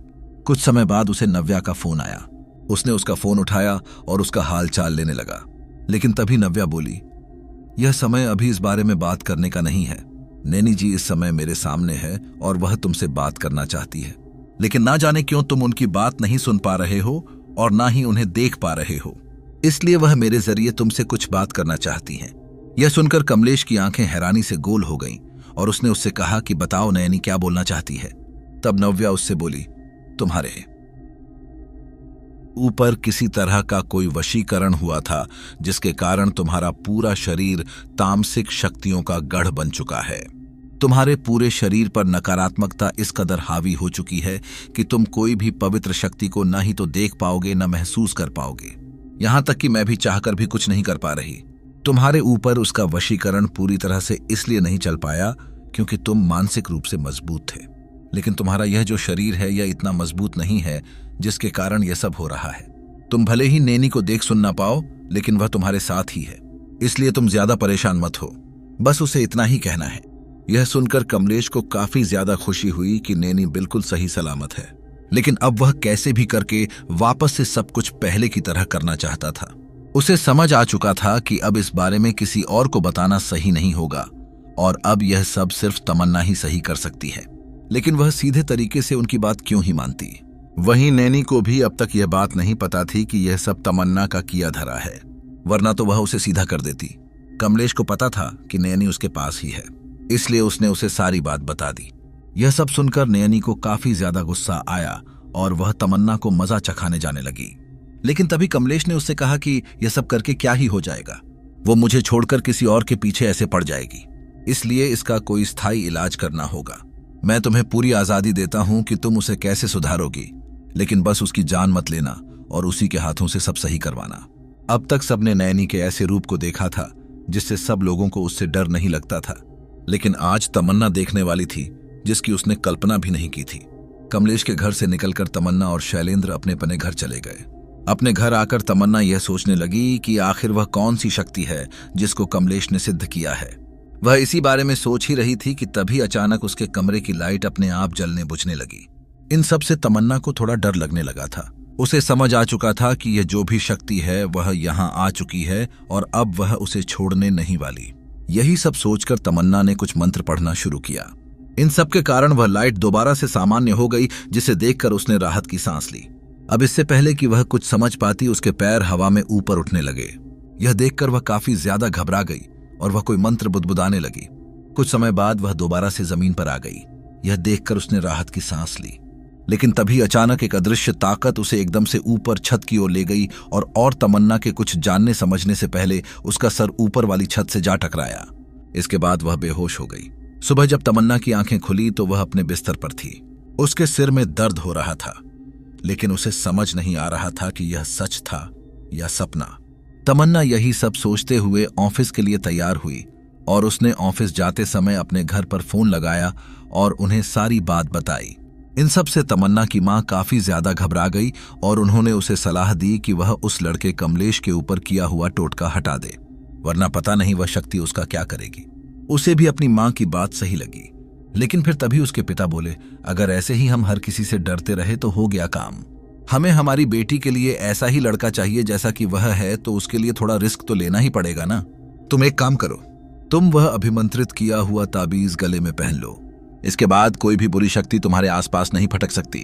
कुछ समय बाद उसे नव्या का फोन आया। उसने उसका फोन उठाया और उसका हाल चाल लेने लगा, लेकिन तभी नव्या बोली, यह समय अभी इस बारे में बात करने का नहीं है। नैनी जी इस समय मेरे सामने है और वह तुमसे बात करना चाहती है, लेकिन ना जाने क्यों तुम उनकी बात नहीं सुन पा रहे हो और ना ही उन्हें देख पा रहे हो, इसलिए वह मेरे जरिए तुमसे कुछ बात करना चाहती हैं। यह सुनकर कमलेश की आंखें हैरानी से गोल हो गईं और उसने उससे कहा कि बताओ नैनी क्या बोलना चाहती है। तब नव्या उससे बोली, तुम्हारे ऊपर किसी तरह का कोई वशीकरण हुआ था जिसके कारण तुम्हारा पूरा शरीर तामसिक शक्तियों का गढ़ बन चुका है। तुम्हारे पूरे शरीर पर नकारात्मकता इस कदर हावी हो चुकी है कि तुम कोई भी पवित्र शक्ति को न ही तो देख पाओगे न महसूस कर पाओगे। यहां तक कि मैं भी चाहकर भी कुछ नहीं कर पा रही। तुम्हारे ऊपर उसका वशीकरण पूरी तरह से इसलिए नहीं चल पाया क्योंकि तुम मानसिक रूप से मजबूत थे, लेकिन तुम्हारा यह जो शरीर है यह इतना मजबूत नहीं है, जिसके कारण यह सब हो रहा है। तुम भले ही नैनी को देख सुन ना पाओ, लेकिन वह तुम्हारे साथ ही है, इसलिए तुम ज्यादा परेशान मत हो। बस उसे इतना ही कहना है। यह सुनकर कमलेश को काफी ज्यादा खुशी हुई कि नैनी बिल्कुल सही सलामत है, लेकिन अब वह कैसे भी करके वापस से सब कुछ पहले की तरह करना चाहता था। उसे समझ आ चुका था कि अब इस बारे में किसी और को बताना सही नहीं होगा और अब यह सब सिर्फ तमन्ना ही सही कर सकती है, लेकिन वह सीधे तरीके से उनकी बात क्यों ही मानती। वहीं नैनी को भी अब तक यह बात नहीं पता थी कि यह सब तमन्ना का किया धरा है, वरना तो वह उसे सीधा कर देती। कमलेश को पता था कि नैनी उसके पास ही है, इसलिए उसने उसे सारी बात बता दी। यह सब सुनकर नैनी को काफी ज्यादा गुस्सा आया और वह तमन्ना को मजा चखाने जाने लगी। लेकिन तभी कमलेश ने उससे कहा कि यह सब करके क्या ही हो जाएगा, वो मुझे छोड़कर किसी और के पीछे ऐसे पड़ जाएगी, इसलिए इसका कोई स्थायी इलाज करना होगा। मैं तुम्हें पूरी आजादी देता हूं कि तुम उसे कैसे सुधारोगी, लेकिन बस उसकी जान मत लेना और उसी के हाथों से सब सही करवाना। अब तक सबने नैनी के ऐसे रूप को देखा था जिससे सब लोगों को उससे डर नहीं लगता था, लेकिन आज तमन्ना देखने वाली थी जिसकी उसने कल्पना भी नहीं की थी। कमलेश के घर से निकलकर तमन्ना और शैलेंद्र अपने अपने घर चले गए। अपने घर आकर तमन्ना यह सोचने लगी कि आखिर वह कौन सी शक्ति है जिसको कमलेश ने सिद्ध किया है। वह इसी बारे में सोच ही रही थी कि तभी अचानक उसके कमरे की लाइट अपने आप जलने बुझने लगी। इन सब से तमन्ना को थोड़ा डर लगने लगा था। उसे समझ आ चुका था कि यह जो भी शक्ति है वह यहाँ आ चुकी है और अब वह उसे छोड़ने नहीं वाली। यही सब सोचकर तमन्ना ने कुछ मंत्र पढ़ना शुरू किया। इन सब के कारण वह लाइट दोबारा से सामान्य हो गई, जिसे देखकर उसने राहत की सांस ली। अब इससे पहले कि वह कुछ समझ पाती, उसके पैर हवा में ऊपर उठने लगे। यह देखकर वह काफी ज्यादा घबरा गई और वह कोई मंत्र बुदबुदाने लगी। कुछ समय बाद वह दोबारा से जमीन पर आ गई। यह देखकर उसने राहत की सांस ली, लेकिन तभी अचानक एक अदृश्य ताकत उसे एकदम से ऊपर छत की ओर ले गई और तमन्ना के कुछ जानने समझने से पहले उसका सर ऊपर वाली छत से जा टकराया। इसके बाद वह बेहोश हो गई। सुबह जब तमन्ना की आंखें खुली तो वह अपने बिस्तर पर थी। उसके सिर में दर्द हो रहा था, लेकिन उसे समझ नहीं आ रहा था कि यह सच था या सपना। तमन्ना यही सब सोचते हुए ऑफिस के लिए तैयार हुई और उसने ऑफिस जाते समय अपने घर पर फोन लगाया और उन्हें सारी बात बताई। इन सब से तमन्ना की मां काफी ज्यादा घबरा गई और उन्होंने उसे सलाह दी कि वह उस लड़के कमलेश के ऊपर किया हुआ टोटका हटा दे, वरना पता नहीं वह शक्ति उसका क्या करेगी। उसे भी अपनी मां की बात सही लगी, लेकिन फिर तभी उसके पिता बोले, अगर ऐसे ही हम हर किसी से डरते रहे तो हो गया काम। हमें हमारी बेटी के लिए ऐसा ही लड़का चाहिए जैसा कि वह है, तो उसके लिए थोड़ा रिस्क तो लेना ही पड़ेगा ना। तुम एक काम करो, तुम वह अभिमंत्रित किया हुआ ताबीज गले में पहन लो। इसके बाद कोई भी बुरी शक्ति तुम्हारे आसपास नहीं फटक सकती।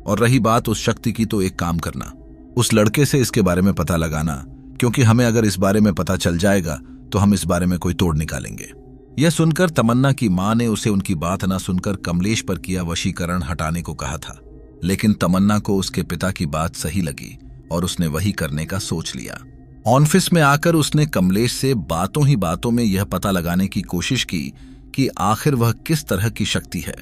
और रही बात उस शक्ति की, तो एक काम करना, उस लड़के से इसके बारे में पता लगाना, क्योंकि हमें अगर इस बारे में पता चल जाएगा तो हम इस बारे में कोई तोड़ निकालेंगे। यह सुनकर तमन्ना की मां ने उसे उनकी बात न सुनकर कमलेश पर किया वशीकरण हटाने को कहा था, लेकिन तमन्ना को उसके पिता की बात सही लगी और उसने वही करने का सोच लिया। ऑफिस में आकर उसने कमलेश से बातों ही बातों में यह पता लगाने की कोशिश की कि आखिर वह किस तरह की शक्ति है।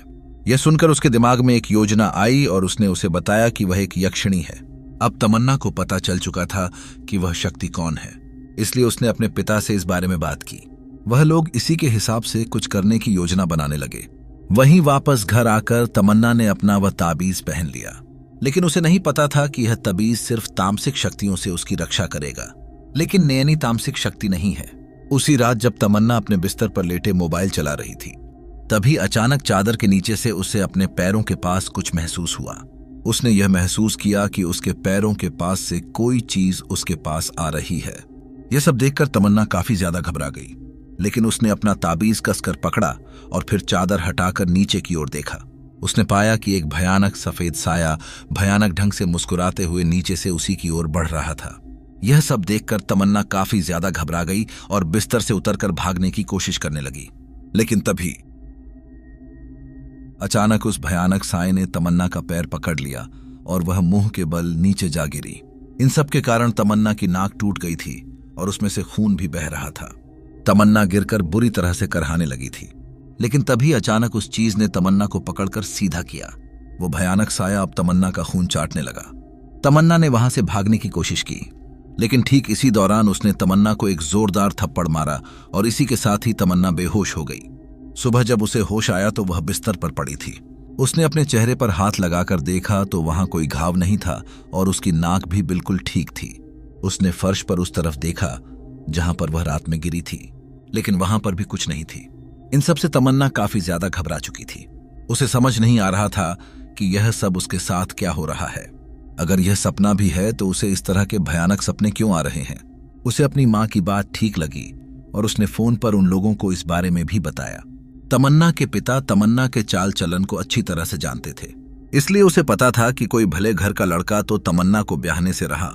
यह सुनकर उसके दिमाग में एक योजना आई और उसने उसे बताया कि वह एक यक्षिणी है। अब तमन्ना को पता चल चुका था कि वह शक्ति कौन है, इसलिए उसने अपने पिता से इस बारे में बात की। वह लोग इसी के हिसाब से कुछ करने की योजना बनाने लगे। वहीं वापस घर आकर तमन्ना ने अपना वह ताबीज पहन लिया, लेकिन उसे नहीं पता था कि यह ताबीज सिर्फ तामसिक शक्तियों से उसकी रक्षा करेगा, लेकिन नैनी तामसिक शक्ति नहीं है। उसी रात जब तमन्ना अपने बिस्तर पर लेटे मोबाइल चला रही थी, तभी अचानक चादर के नीचे से उसे अपने पैरों के पास कुछ महसूस हुआ। उसने यह महसूस किया कि उसके पैरों के पास से कोई चीज उसके पास आ रही है। यह सब देखकर तमन्ना काफी ज्यादा घबरा गई, लेकिन उसने अपना ताबीज कसकर पकड़ा और फिर चादर हटाकर नीचे की ओर देखा। उसने पाया कि एक भयानक सफेद साया भयानक ढंग से मुस्कुराते हुए नीचे से उसी की ओर बढ़ रहा था। यह सब देखकर तमन्ना काफी ज्यादा घबरा गई और बिस्तर से उतरकर भागने की कोशिश करने लगी, लेकिन तभी अचानक उस भयानक साए ने तमन्ना का पैर पकड़ लिया और वह मुंह के बल नीचे जा गिरी। इन सब के कारण तमन्ना की नाक टूट गई थी और उसमें से खून भी बह रहा था। तमन्ना गिरकर बुरी तरह से करहाने लगी थी, लेकिन तभी अचानक उस चीज ने तमन्ना को पकड़कर सीधा किया। वो भयानक साया अब तमन्ना का खून चाटने लगा। तमन्ना ने वहां से भागने की कोशिश की, लेकिन ठीक इसी दौरान उसने तमन्ना को एक जोरदार थप्पड़ मारा और इसी के साथ ही तमन्ना बेहोश हो गई। सुबह जब उसे होश आया तो वह बिस्तर पर पड़ी थी। उसने अपने चेहरे पर हाथ लगाकर देखा तो वहां कोई घाव नहीं था और उसकी नाक भी बिल्कुल ठीक थी। उसने फर्श पर उस तरफ देखा जहां पर वह रात में गिरी थी, लेकिन वहां पर भी कुछ नहीं थी। इन सब से तमन्ना काफी ज्यादा घबरा चुकी थी। उसे समझ नहीं आ रहा था कि यह सब उसके साथ क्या हो रहा है। अगर यह सपना भी है तो उसे इस तरह के भयानक सपने क्यों आ रहे हैं। उसे अपनी माँ की बात ठीक लगी और उसने फोन पर उन लोगों को इस बारे में भी बताया। तमन्ना के पिता तमन्ना के चाल चलन को अच्छी तरह से जानते थे, इसलिए उसे पता था कि कोई भले घर का लड़का तो तमन्ना को ब्याहने से रहा,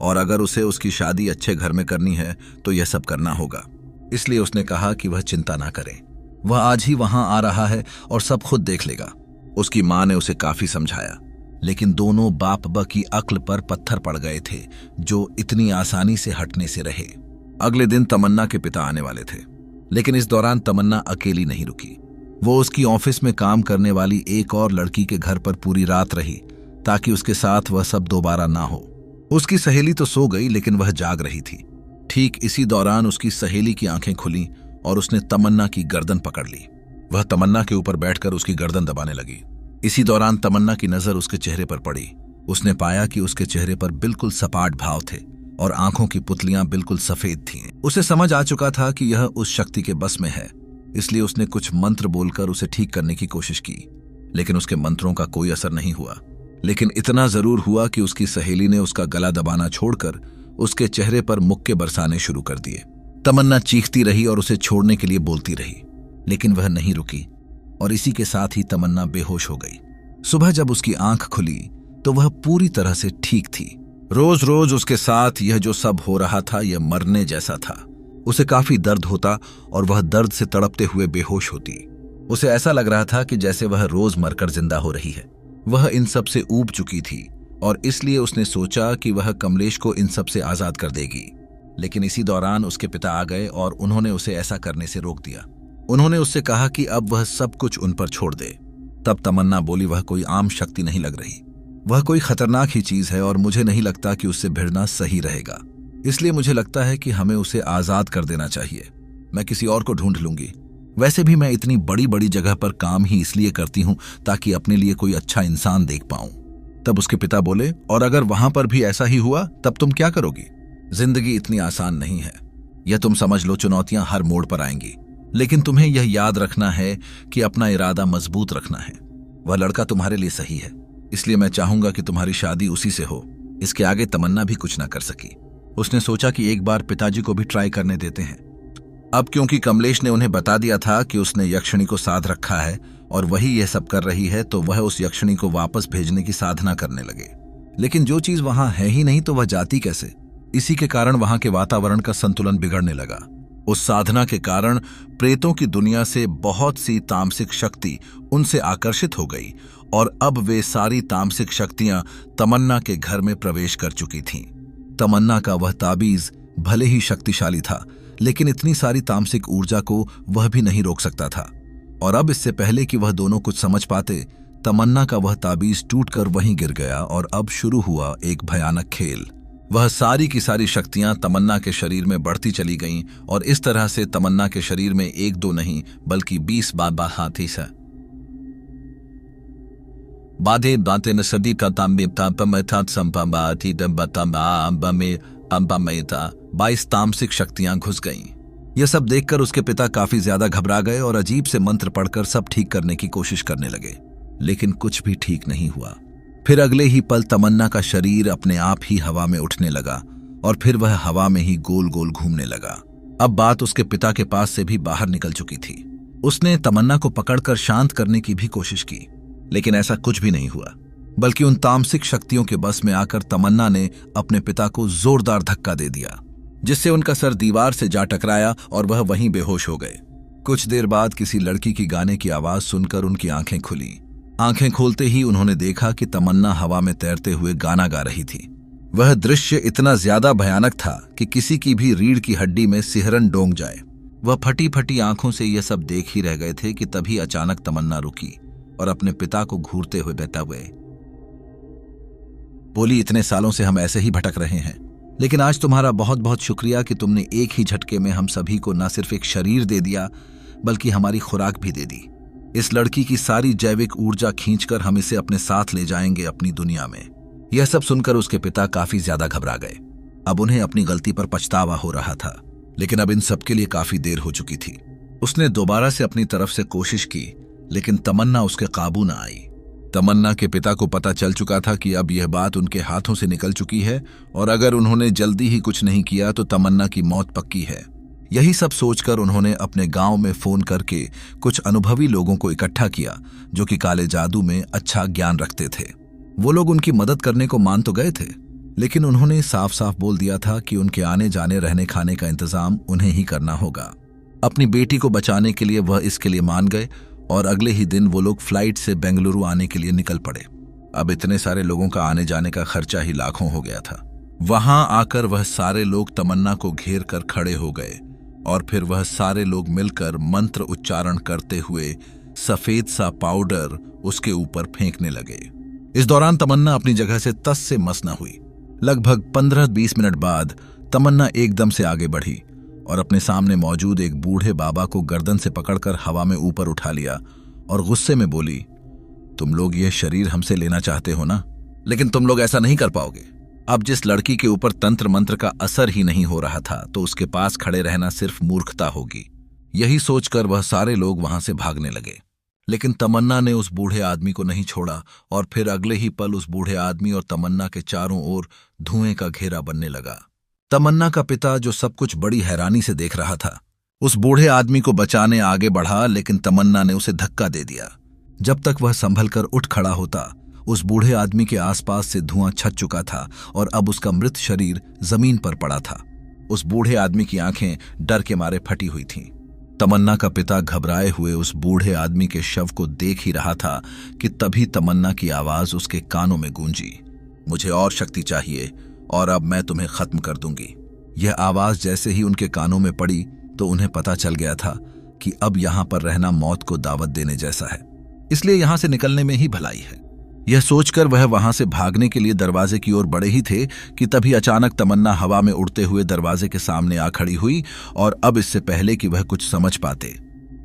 और अगर उसे उसकी शादी अच्छे घर में करनी है तो यह सब करना होगा। इसलिए उसने कहा कि वह चिंता ना करे, वह आज ही वहां आ रहा है और सब खुद देख लेगा। उसकी मां ने उसे काफी समझाया, लेकिन दोनों बाप ब की अक्ल पर पत्थर पड़ गए थे जो इतनी आसानी से हटने से रहे। अगले दिन तमन्ना के पिता आने वाले थे, लेकिन इस दौरान तमन्ना अकेली नहीं रुकी। वो उसकी ऑफिस में काम करने वाली एक और लड़की के घर पर पूरी रात रही ताकि उसके साथ वह सब दोबारा ना हो। उसकी सहेली तो सो गई, लेकिन वह जाग रही थी। ठीक इसी दौरान उसकी सहेली की आंखें खुली और उसने तमन्ना की गर्दन पकड़ ली। वह तमन्ना के ऊपर बैठकर उसकी गर्दन दबाने लगी। इसी दौरान तमन्ना की नजर उसके चेहरे पर पड़ी। उसने पाया कि उसके चेहरे पर बिल्कुल सपाट भाव थे और आंखों की पुतलियां बिल्कुल सफेद थीं। उसे समझ आ चुका था कि यह उस शक्ति के बस में है, इसलिए उसने कुछ मंत्र बोलकर उसे ठीक करने की कोशिश की, लेकिन उसके मंत्रों का कोई असर नहीं हुआ। लेकिन इतना जरूर हुआ कि उसकी सहेली ने उसका गला दबाना छोड़कर उसके चेहरे पर मुक्के बरसाने शुरू कर दिए। तमन्ना चीखती रही और उसे छोड़ने के लिए बोलती रही, लेकिन वह नहीं रुकी और इसी के साथ ही तमन्ना बेहोश हो गई। सुबह जब उसकी आंख खुली तो वह पूरी तरह से ठीक थी। रोज रोज उसके साथ यह जो सब हो रहा था यह मरने जैसा था। उसे काफी दर्द होता और वह दर्द से तड़पते हुए बेहोश होती। उसे ऐसा लग रहा था कि जैसे वह रोज मरकर जिंदा हो रही है। वह इन सब से ऊब चुकी थी और इसलिए उसने सोचा कि वह कमलेश को इन सब से आजाद कर देगी। लेकिन इसी दौरान उसके पिता आ गए और उन्होंने उसे ऐसा करने से रोक दिया। उन्होंने उससे कहा कि अब वह सब कुछ उन पर छोड़ दे। तब तमन्ना बोली, वह कोई आम शक्ति नहीं लग रही, वह कोई खतरनाक ही चीज है और मुझे नहीं लगता कि उससे भिड़ना सही रहेगा। इसलिए मुझे लगता है कि हमें उसे आजाद कर देना चाहिए। मैं किसी और को ढूंढ लूंगी। वैसे भी मैं इतनी बड़ी बड़ी जगह पर काम ही इसलिए करती हूं ताकि अपने लिए कोई अच्छा इंसान देख पाऊं। तब उसके पिता बोले, और अगर वहां पर भी ऐसा ही हुआ तब तुम क्या करोगी? जिंदगी इतनी आसान नहीं है। यह तुम समझ लो, चुनौतियां हर मोड़ पर आएंगी, लेकिन तुम्हें यह याद रखना है कि अपना इरादा मजबूत रखना है। वह लड़का तुम्हारे लिए सही है, इसलिए मैं चाहूंगा कि तुम्हारी शादी उसी से हो। इसके आगे तमन्ना भी कुछ ना कर सकी। उसने सोचा कि एक बार पिताजी को भी ट्राई करने देते हैं। अब क्योंकि कमलेश ने उन्हें बता दिया था कि उसने यक्षिणी को साध रखा है और वही यह सब कर रही है, तो वह उस यक्षिणी को वापस भेजने की साधना करने लगे। लेकिन जो चीज वहां है ही नहीं तो वह जाती कैसे? इसी के कारण वहां के वातावरण का संतुलन बिगड़ने लगा। उस साधना के कारण प्रेतों की दुनिया से बहुत सी तामसिक शक्ति उनसे आकर्षित हो गई और अब वे सारी तामसिक शक्तियां तमन्ना के घर में प्रवेश कर चुकी थीं। तमन्ना का वह ताबीज भले ही शक्तिशाली था, लेकिन इतनी सारी तामसिक ऊर्जा को वह भी नहीं रोक सकता था। और अब इससे पहले कि वह दोनों कुछ समझ पाते, तमन्ना का वह ताबीज टूटकर वहीं गिर गया और अब शुरू हुआ एक भयानक खेल। वह सारी की सारी शक्तियां तमन्ना के शरीर में बढ़ती चली गईं और इस तरह से तमन्ना के शरीर में एक दो नहीं बल्कि 20 हाथी से बाधे दाते न सदी का तांबिता पमथा संपमाथी दबतमा में अंबमेता 22 तामसिक शक्तियां घुस गईं। यह सब देखकर उसके पिता काफी ज्यादा घबरा गए और अजीब से मंत्र पढ़कर सब ठीक करने की कोशिश करने लगे, लेकिन कुछ भी ठीक नहीं हुआ। फिर अगले ही पल तमन्ना का शरीर अपने आप ही हवा में उठने लगा और फिर वह हवा में ही गोल गोल घूमने लगा। अब बात उसके पिता के पास से भी बाहर निकल चुकी थी। उसने तमन्ना को पकड़कर शांत करने की भी कोशिश की, लेकिन ऐसा कुछ भी नहीं हुआ, बल्कि उन तामसिक शक्तियों के बस में आकर तमन्ना ने अपने पिता को जोरदार धक्का दे दिया, जिससे उनका सर दीवार से जा टकराया और वह वहीं बेहोश हो गए। कुछ देर बाद किसी लड़की की गाने की आवाज सुनकर उनकी आंखें खुली। आंखें खोलते ही उन्होंने देखा कि तमन्ना हवा में तैरते हुए गाना गा रही थी। वह दृश्य इतना ज्यादा भयानक था कि किसी की भी रीढ़ की हड्डी में सिहरन डोंग जाए। वह फटी फटी आंखों से यह सब देख ही रह गए थे कि तभी अचानक तमन्ना रुकी और अपने पिता को घूरते हुए बहता हुए बोली, इतने सालों से हम ऐसे ही भटक रहे हैं, लेकिन आज तुम्हारा बहुत बहुत शुक्रिया कि तुमने एक ही झटके में हम सभी को न सिर्फ एक शरीर दे दिया बल्कि हमारी खुराक भी दे दी। इस लड़की की सारी जैविक ऊर्जा खींचकर हम इसे अपने साथ ले जाएंगे अपनी दुनिया में। यह सब सुनकर उसके पिता काफी ज्यादा घबरा गए। अब उन्हें अपनी गलती पर पछतावा हो रहा था, लेकिन अब इन सबके लिए काफी देर हो चुकी थी। उसने दोबारा से अपनी तरफ से कोशिश की, लेकिन तमन्ना उसके काबू न आई। तमन्ना के पिता को पता चल चुका था कि अब यह बात उनके हाथों से निकल चुकी है और अगर उन्होंने जल्दी ही कुछ नहीं किया तो तमन्ना की मौत पक्की है। यही सब सोचकर उन्होंने अपने गांव में फोन करके कुछ अनुभवी लोगों को इकट्ठा किया जो कि काले जादू में अच्छा ज्ञान रखते थे। वो लोग उनकी मदद करने को मान तो गए थे, लेकिन उन्होंने साफ साफ बोल दिया था कि उनके आने जाने रहने खाने का इंतजाम उन्हें ही करना होगा। अपनी बेटी को बचाने के लिए वह इसके लिए मान गए और अगले ही दिन वो लोग फ्लाइट से बेंगलुरु आने के लिए निकल पड़े। अब इतने सारे लोगों का आने जाने का खर्चा ही लाखों हो गया था। वहां आकर वह सारे लोग तमन्ना को घेर कर खड़े हो गए और फिर वह सारे लोग मिलकर मंत्र उच्चारण करते हुए सफेद सा पाउडर उसके ऊपर फेंकने लगे। इस दौरान तमन्ना अपनी जगह से तस से मस न हुई। लगभग 15-20 मिनट बाद तमन्ना एकदम से आगे बढ़ी और अपने सामने मौजूद एक बूढ़े बाबा को गर्दन से पकड़कर हवा में ऊपर उठा लिया और गुस्से में बोली, तुम लोग ये शरीर हमसे लेना चाहते हो ना, लेकिन तुम लोग ऐसा नहीं कर पाओगे। अब जिस लड़की के ऊपर तंत्र मंत्र का असर ही नहीं हो रहा था तो उसके पास खड़े रहना सिर्फ मूर्खता होगी। यही सोचकर वह सारे लोग वहां से भागने लगे, लेकिन तमन्ना ने उस बूढ़े आदमी को नहीं छोड़ा और फिर अगले ही पल उस बूढ़े आदमी और तमन्ना के चारों ओर धुएं का घेरा बनने लगा। तमन्ना का पिता, जो सब कुछ बड़ी हैरानी से देख रहा था, उस बूढ़े आदमी को बचाने आगे बढ़ा, लेकिन तमन्ना ने उसे धक्का दे दिया। जब तक वह संभल कर उठ खड़ा होता, उस बूढ़े आदमी के आसपास से धुआं छट चुका था और अब उसका मृत शरीर जमीन पर पड़ा था। उस बूढ़े आदमी की आंखें डर के मारे फटी हुई थीं। तमन्ना का पिता घबराए हुए उस बूढ़े आदमी के शव को देख ही रहा था कि तभी तमन्ना की आवाज उसके कानों में गूंजी, मुझे और शक्ति चाहिए और अब मैं तुम्हें खत्म कर दूंगी। यह आवाज जैसे ही उनके कानों में पड़ी तो उन्हें पता चल गया था कि अब यहां पर रहना मौत को दावत देने जैसा है, इसलिए यहां से निकलने में ही भलाई है। यह सोचकर वह वहां से भागने के लिए दरवाजे की ओर बढ़े ही थे कि तभी अचानक तमन्ना हवा में उड़ते हुए दरवाजे के सामने आ खड़ी हुई और अब इससे पहले कि वह कुछ समझ पाते,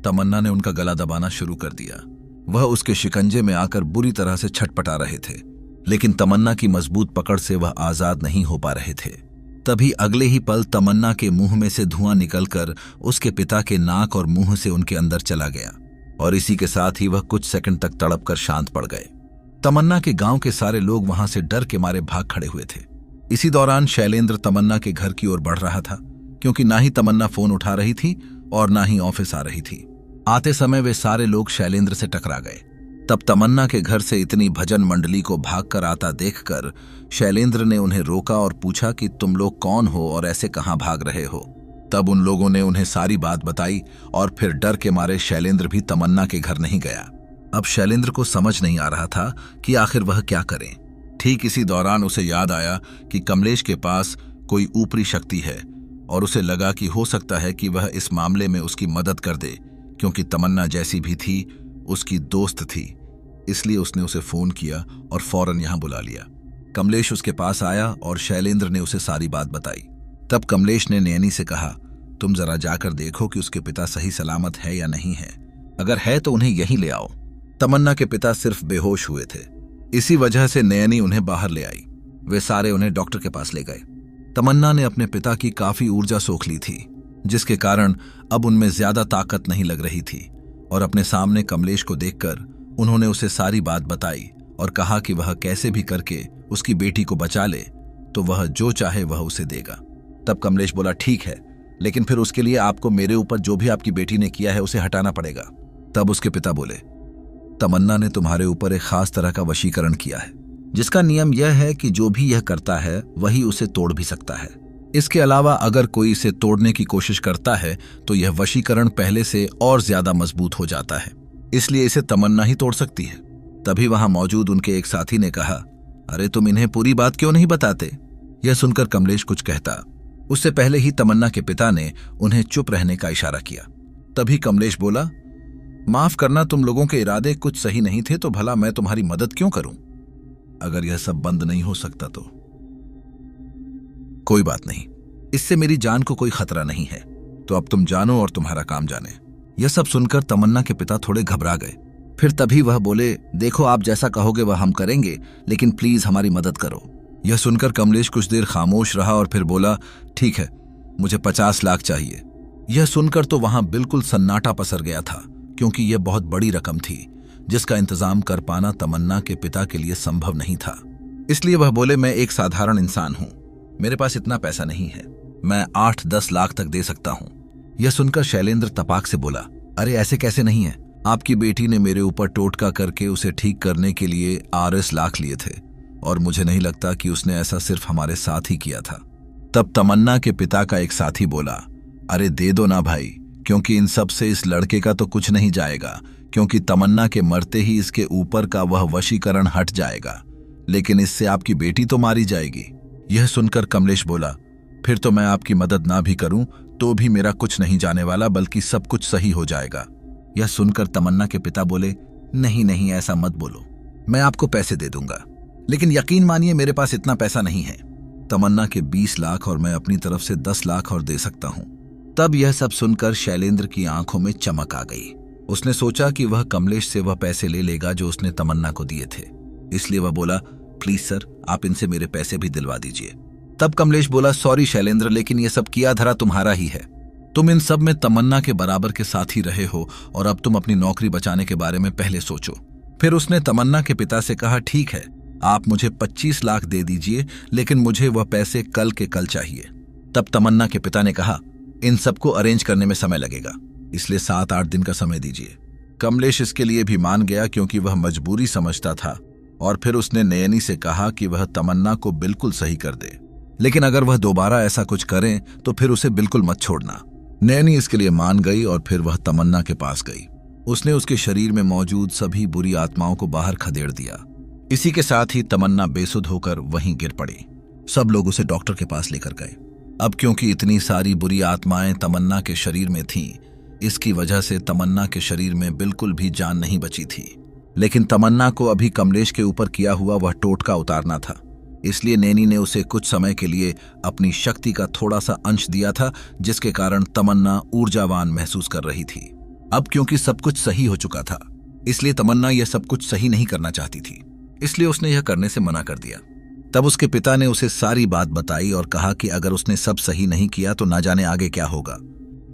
तमन्ना ने उनका गला दबाना शुरू कर दिया। वह उसके शिकंजे में आकर बुरी तरह से छटपटा रहे थे, लेकिन तमन्ना की मजबूत पकड़ से वह आजाद नहीं हो पा रहे थे। तभी अगले ही पल तमन्ना के मुंह में से धुआं निकलकर उसके पिता के नाक और मुंह से उनके अंदर चला गया और इसी के साथ ही वह कुछ सेकंड तक तड़प कर शांत पड़ गए। तमन्ना के गांव के सारे लोग वहां से डर के मारे भाग खड़े हुए थे। इसी दौरान शैलेंद्र तमन्ना के घर की ओर बढ़ रहा था, क्योंकि ना ही तमन्ना फोन उठा रही थी और ना ही ऑफिस आ रही थी। आते समय वे सारे लोग शैलेंद्र से टकरा गए। तब तमन्ना के घर से इतनी भजन मंडली को भागकर आता देखकर शैलेंद्र ने उन्हें रोका और पूछा कि तुम लोग कौन हो और ऐसे कहां भाग रहे हो। तब उन लोगों ने उन्हें सारी बात बताई और फिर डर के मारे शैलेंद्र भी तमन्ना के घर नहीं गया। अब शैलेंद्र को समझ नहीं आ रहा था कि आखिर वह क्या करें। ठीक इसी दौरान उसे याद आया कि कमलेश के पास कोई ऊपरी शक्ति है और उसे लगा कि हो सकता है कि वह इस मामले में उसकी मदद कर दे, क्योंकि तमन्ना जैसी भी थी उसकी दोस्त थी। इसलिए उसने उसे फोन किया और फौरन यहां बुला लिया। कमलेश उसके पास आया और शैलेंद्र ने उसे सारी बात बताई। तब कमलेश ने नैनी से कहा, तुम जरा जाकर देखो कि उसके पिता सही सलामत है या नहीं है, अगर है तो उन्हें यहीं ले आओ। तमन्ना के पिता सिर्फ बेहोश हुए थे, इसी वजह से नैनी उन्हें बाहर ले आई। वे सारे उन्हें डॉक्टर के पास ले गए। तमन्ना ने अपने पिता की काफी ऊर्जा सोख ली थी, जिसके कारण अब उनमें ज्यादा ताकत नहीं लग रही थी और अपने सामने कमलेश को देखकर उन्होंने उसे सारी बात बताई और कहा कि वह कैसे भी करके उसकी बेटी को बचा ले तो वह जो चाहे वह उसे देगा। तब कमलेश बोला, ठीक है, लेकिन फिर उसके लिए आपको मेरे ऊपर जो भी आपकी बेटी ने किया है उसे हटाना पड़ेगा। तब उसके पिता बोले, तमन्ना ने तुम्हारे ऊपर एक खास तरह का वशीकरण किया है, जिसका नियम यह है कि जो भी यह करता है वही उसे तोड़ भी सकता है। इसके अलावा अगर कोई इसे तोड़ने की कोशिश करता है तो यह वशीकरण पहले से और ज्यादा मजबूत हो जाता है, इसलिए इसे तमन्ना ही तोड़ सकती है। तभी वहां मौजूद उनके एक साथी ने कहा, अरे तुम इन्हें पूरी बात क्यों नहीं बताते। यह सुनकर कमलेश कुछ कहता, उससे पहले ही तमन्ना के पिता ने उन्हें चुप रहने का इशारा किया। तभी कमलेश बोला, माफ करना, तुम लोगों के इरादे कुछ सही नहीं थे तो भला मैं तुम्हारी मदद क्यों करूं? अगर यह सब बंद नहीं हो सकता तो कोई बात नहीं, इससे मेरी जान को कोई खतरा नहीं है। तो अब तुम जानो और तुम्हारा काम जाने। यह सब सुनकर तमन्ना के पिता थोड़े घबरा गए। फिर तभी वह बोले, देखो आप जैसा कहोगे वह हम करेंगे, लेकिन प्लीज हमारी मदद करो। यह सुनकर कमलेश कुछ देर खामोश रहा और फिर बोला, ठीक है, मुझे 50 लाख चाहिए। यह सुनकर तो वहां बिल्कुल सन्नाटा पसर गया था, क्योंकि यह बहुत बड़ी रकम थी जिसका इंतजाम कर पाना तमन्ना के पिता के लिए संभव नहीं था। इसलिए वह बोले, मैं एक साधारण इंसान हूं, मेरे पास इतना पैसा नहीं है, मैं 8-10 लाख तक दे सकता हूं। यह सुनकर शैलेंद्र तपाक से बोला, अरे ऐसे कैसे नहीं है, आपकी बेटी ने मेरे ऊपर टोटका करके उसे ठीक करने के लिए 8 लाख लिए थे और मुझे नहीं लगता कि उसने ऐसा सिर्फ हमारे साथ ही किया था। तब तमन्ना के पिता का एक साथी बोला, अरे दे दो ना भाई, क्योंकि इन सब से इस लड़के का तो कुछ नहीं जाएगा, क्योंकि तमन्ना के मरते ही इसके ऊपर का वह वशीकरण हट जाएगा, लेकिन इससे आपकी बेटी तो मारी जाएगी। यह सुनकर कमलेश बोला, फिर तो मैं आपकी मदद ना भी करूं तो भी मेरा कुछ नहीं जाने वाला, बल्कि सब कुछ सही हो जाएगा। यह सुनकर तमन्ना के पिता बोले, नहीं नहीं, ऐसा मत बोलो, मैं आपको पैसे दे दूंगा, लेकिन यकीन मानिए मेरे पास इतना पैसा नहीं है। तमन्ना के 20 लाख और मैं अपनी तरफ से 10 लाख और दे सकता हूं। तब यह सब सुनकर शैलेंद्र की आंखों में चमक आ गई। उसने सोचा कि वह कमलेश से वह पैसे ले लेगा जो उसने तमन्ना को दिए थे, इसलिए वह बोला, प्लीज सर, आप इनसे मेरे पैसे भी दिलवा दीजिए। तब कमलेश बोला, सॉरी शैलेंद्र, लेकिन यह सब किया धरा तुम्हारा ही है, तुम इन सब में तमन्ना के बराबर के साथ ही रहे हो और अब तुम अपनी नौकरी बचाने के बारे में पहले सोचो। फिर उसने तमन्ना के पिता से कहा, ठीक है, आप मुझे 25 लाख दे दीजिए, लेकिन मुझे वह पैसे कल के कल चाहिए। तब तमन्ना के पिता ने कहा, इन सबको अरेंज करने में समय लगेगा, इसलिए 7-8 दिन का समय दीजिए। कमलेश इसके लिए भी मान गया क्योंकि वह मजबूरी समझता था, और फिर उसने नयनी से कहा कि वह तमन्ना को बिल्कुल सही कर दे, लेकिन अगर वह दोबारा ऐसा कुछ करें तो फिर उसे बिल्कुल मत छोड़ना। नैनी इसके लिए मान गई और फिर वह तमन्ना के पास गई। उसने उसके शरीर में मौजूद सभी बुरी आत्माओं को बाहर खदेड़ दिया। इसी के साथ ही तमन्ना बेसुध होकर वहीं गिर पड़ी। सब लोग उसे डॉक्टर के पास लेकर गए। अब क्योंकि इतनी सारी बुरी आत्माएं तमन्ना के शरीर में थीं, इसकी वजह से तमन्ना के शरीर में बिल्कुल भी जान नहीं बची थी। लेकिन तमन्ना को अभी कमलेश के ऊपर किया हुआ वह टोटका उतारना था, इसलिए नैनी ने उसे कुछ समय के लिए अपनी शक्ति का थोड़ा सा अंश दिया था, जिसके कारण तमन्ना ऊर्जावान महसूस कर रही थी। अब क्योंकि सब कुछ सही हो चुका था, इसलिए तमन्ना यह सब कुछ सही नहीं करना चाहती थी, इसलिए उसने यह करने से मना कर दिया। तब उसके पिता ने उसे सारी बात बताई और कहा कि अगर उसने सब सही नहीं किया तो ना जाने आगे क्या होगा।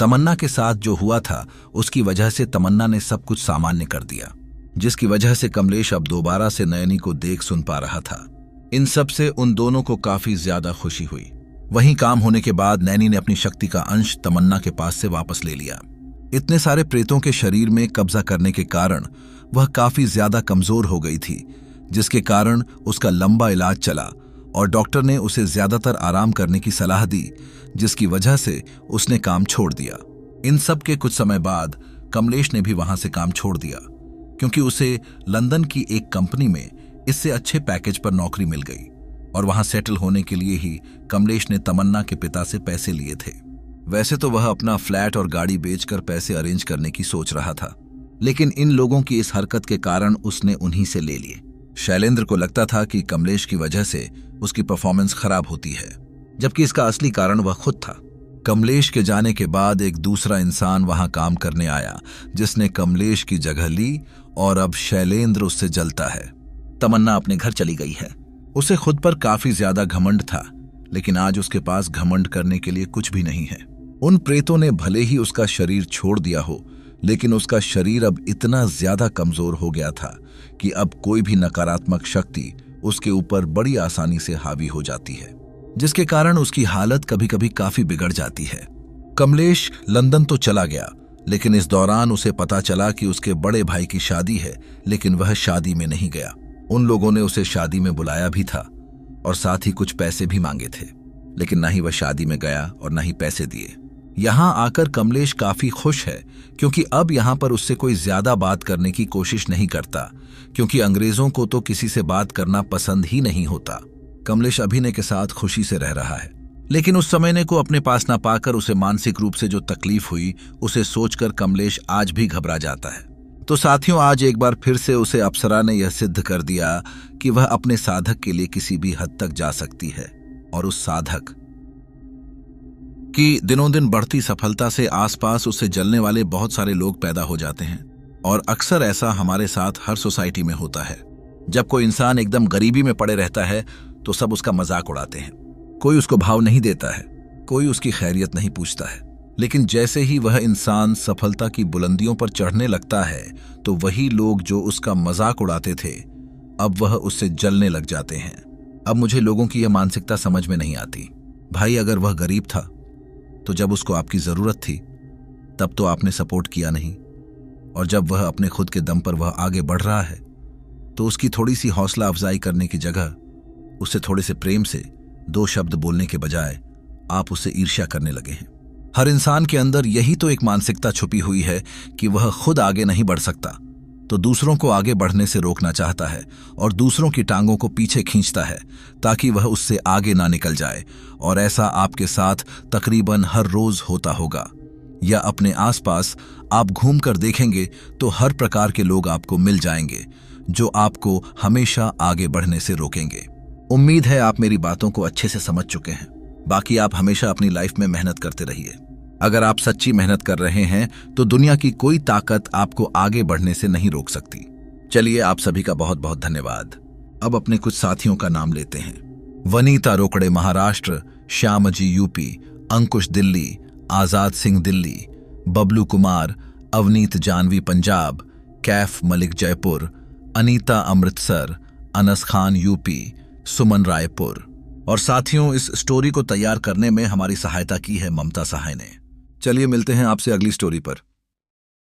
तमन्ना के साथ जो हुआ था उसकी वजह से तमन्ना ने सब कुछ सामान्य कर दिया, जिसकी वजह से कमलेश अब दोबारा से नयनी को देख सुन पा रहा था। इन सब से उन दोनों को काफी ज्यादा खुशी हुई। वहीं काम होने के बाद नैनी ने अपनी शक्ति का अंश तमन्ना के पास से वापस ले लिया। इतने सारे प्रेतों के शरीर में कब्जा करने के कारण वह काफी ज्यादा कमजोर हो गई थी, जिसके कारण उसका लंबा इलाज चला और डॉक्टर ने उसे ज्यादातर आराम करने की सलाह दी, जिसकी वजह से उसने काम छोड़ दिया। इन सब के कुछ समय बाद कमलेश ने भी वहां से काम छोड़ दिया, क्योंकि उसे लंदन की एक कंपनी में इससे अच्छे पैकेज पर नौकरी मिल गई और वहां सेटल होने के लिए ही कमलेश ने तमन्ना के पिता से पैसे लिए थे। वैसे तो वह अपना फ्लैट और गाड़ी बेचकर पैसे अरेंज करने की सोच रहा था, लेकिन इन लोगों की इस हरकत के कारण उसने उन्हीं से ले लिए। शैलेंद्र को लगता था कि कमलेश की वजह से उसकी परफॉर्मेंस खराब होती है, जबकि इसका असली कारण वह खुद था। कमलेश के जाने के बाद एक दूसरा इंसान वहां काम करने आया, जिसने कमलेश की जगह ली और अब शैलेंद्र उससे जलता है। तमन्ना अपने घर चली गई है। उसे खुद पर काफी ज्यादा घमंड था, लेकिन आज उसके पास घमंड करने के लिए कुछ भी नहीं है। उन प्रेतों ने भले ही उसका शरीर छोड़ दिया हो, लेकिन उसका शरीर अब इतना ज्यादा कमजोर हो गया था कि अब कोई भी नकारात्मक शक्ति उसके ऊपर बड़ी आसानी से हावी हो जाती है, जिसके कारण उसकी हालत कभी कभी काफी बिगड़ जाती है। कमलेश लंदन तो चला गया, लेकिन इस दौरान उसे पता चला कि उसके बड़े भाई की शादी है, लेकिन वह शादी में नहीं गया। उन लोगों ने उसे शादी में बुलाया भी था और साथ ही कुछ पैसे भी मांगे थे, लेकिन ना ही वह शादी में गया और ना ही पैसे दिए। यहां आकर कमलेश काफी खुश है, क्योंकि अब यहां पर उससे कोई ज्यादा बात करने की कोशिश नहीं करता, क्योंकि अंग्रेजों को तो किसी से बात करना पसंद ही नहीं होता। कमलेश अभिनय के साथ खुशी से रह रहा है, लेकिन उस समय को अपने पास ना पाकर उसे मानसिक रूप से जो तकलीफ हुई उसे सोचकर कमलेश आज भी घबरा जाता है। तो साथियों, आज एक बार फिर से उसे अप्सरा ने यह सिद्ध कर दिया कि वह अपने साधक के लिए किसी भी हद तक जा सकती है और उस साधक की दिनों दिन बढ़ती सफलता से आसपास उससे जलने वाले बहुत सारे लोग पैदा हो जाते हैं। और अक्सर ऐसा हमारे साथ हर सोसाइटी में होता है। जब कोई इंसान एकदम गरीबी में पड़े रहता है तो सब उसका मजाक उड़ाते हैं, कोई उसको भाव नहीं देता है, कोई उसकी खैरियत नहीं पूछता है। लेकिन जैसे ही वह इंसान सफलता की बुलंदियों पर चढ़ने लगता है तो वही लोग जो उसका मजाक उड़ाते थे अब वह उससे जलने लग जाते हैं। अब मुझे लोगों की यह मानसिकता समझ में नहीं आती। भाई, अगर वह गरीब था तो जब उसको आपकी जरूरत थी तब तो आपने सपोर्ट किया नहीं, और जब वह अपने खुद के दम पर वह आगे बढ़ रहा है तो उसकी थोड़ी सी हौसला अफजाई करने की जगह उससे थोड़े से प्रेम से 2 शब्द बोलने के बजाय आप उससे ईर्ष्या करने लगे हैं। हर इंसान के अंदर यही तो एक मानसिकता छुपी हुई है कि वह खुद आगे नहीं बढ़ सकता तो दूसरों को आगे बढ़ने से रोकना चाहता है और दूसरों की टांगों को पीछे खींचता है ताकि वह उससे आगे ना निकल जाए। और ऐसा आपके साथ तकरीबन हर रोज होता होगा, या अपने आसपास आप घूमकर देखेंगे तो हर प्रकार के लोग आपको मिल जाएंगे जो आपको हमेशा आगे बढ़ने से रोकेंगे। उम्मीद है आप मेरी बातों को अच्छे से समझ चुके हैं। बाकी आप हमेशा अपनी लाइफ में मेहनत करते रहिए। अगर आप सच्ची मेहनत कर रहे हैं तो दुनिया की कोई ताकत आपको आगे बढ़ने से नहीं रोक सकती। चलिए, आप सभी का बहुत बहुत धन्यवाद। अब अपने कुछ साथियों का नाम लेते हैं। वनीता रोकड़े महाराष्ट्र, श्यामजी यूपी, अंकुश दिल्ली, आजाद सिंह दिल्ली, बबलू कुमार, अवनीत जानवी पंजाब, कैफ मलिक जयपुर, अनीता अमृतसर, अनस खान यूपी, सुमन रायपुर। और साथियों, इस स्टोरी को तैयार करने में हमारी सहायता की है ममता सहाय ने। चलिए मिलते हैं आपसे अगली स्टोरी पर।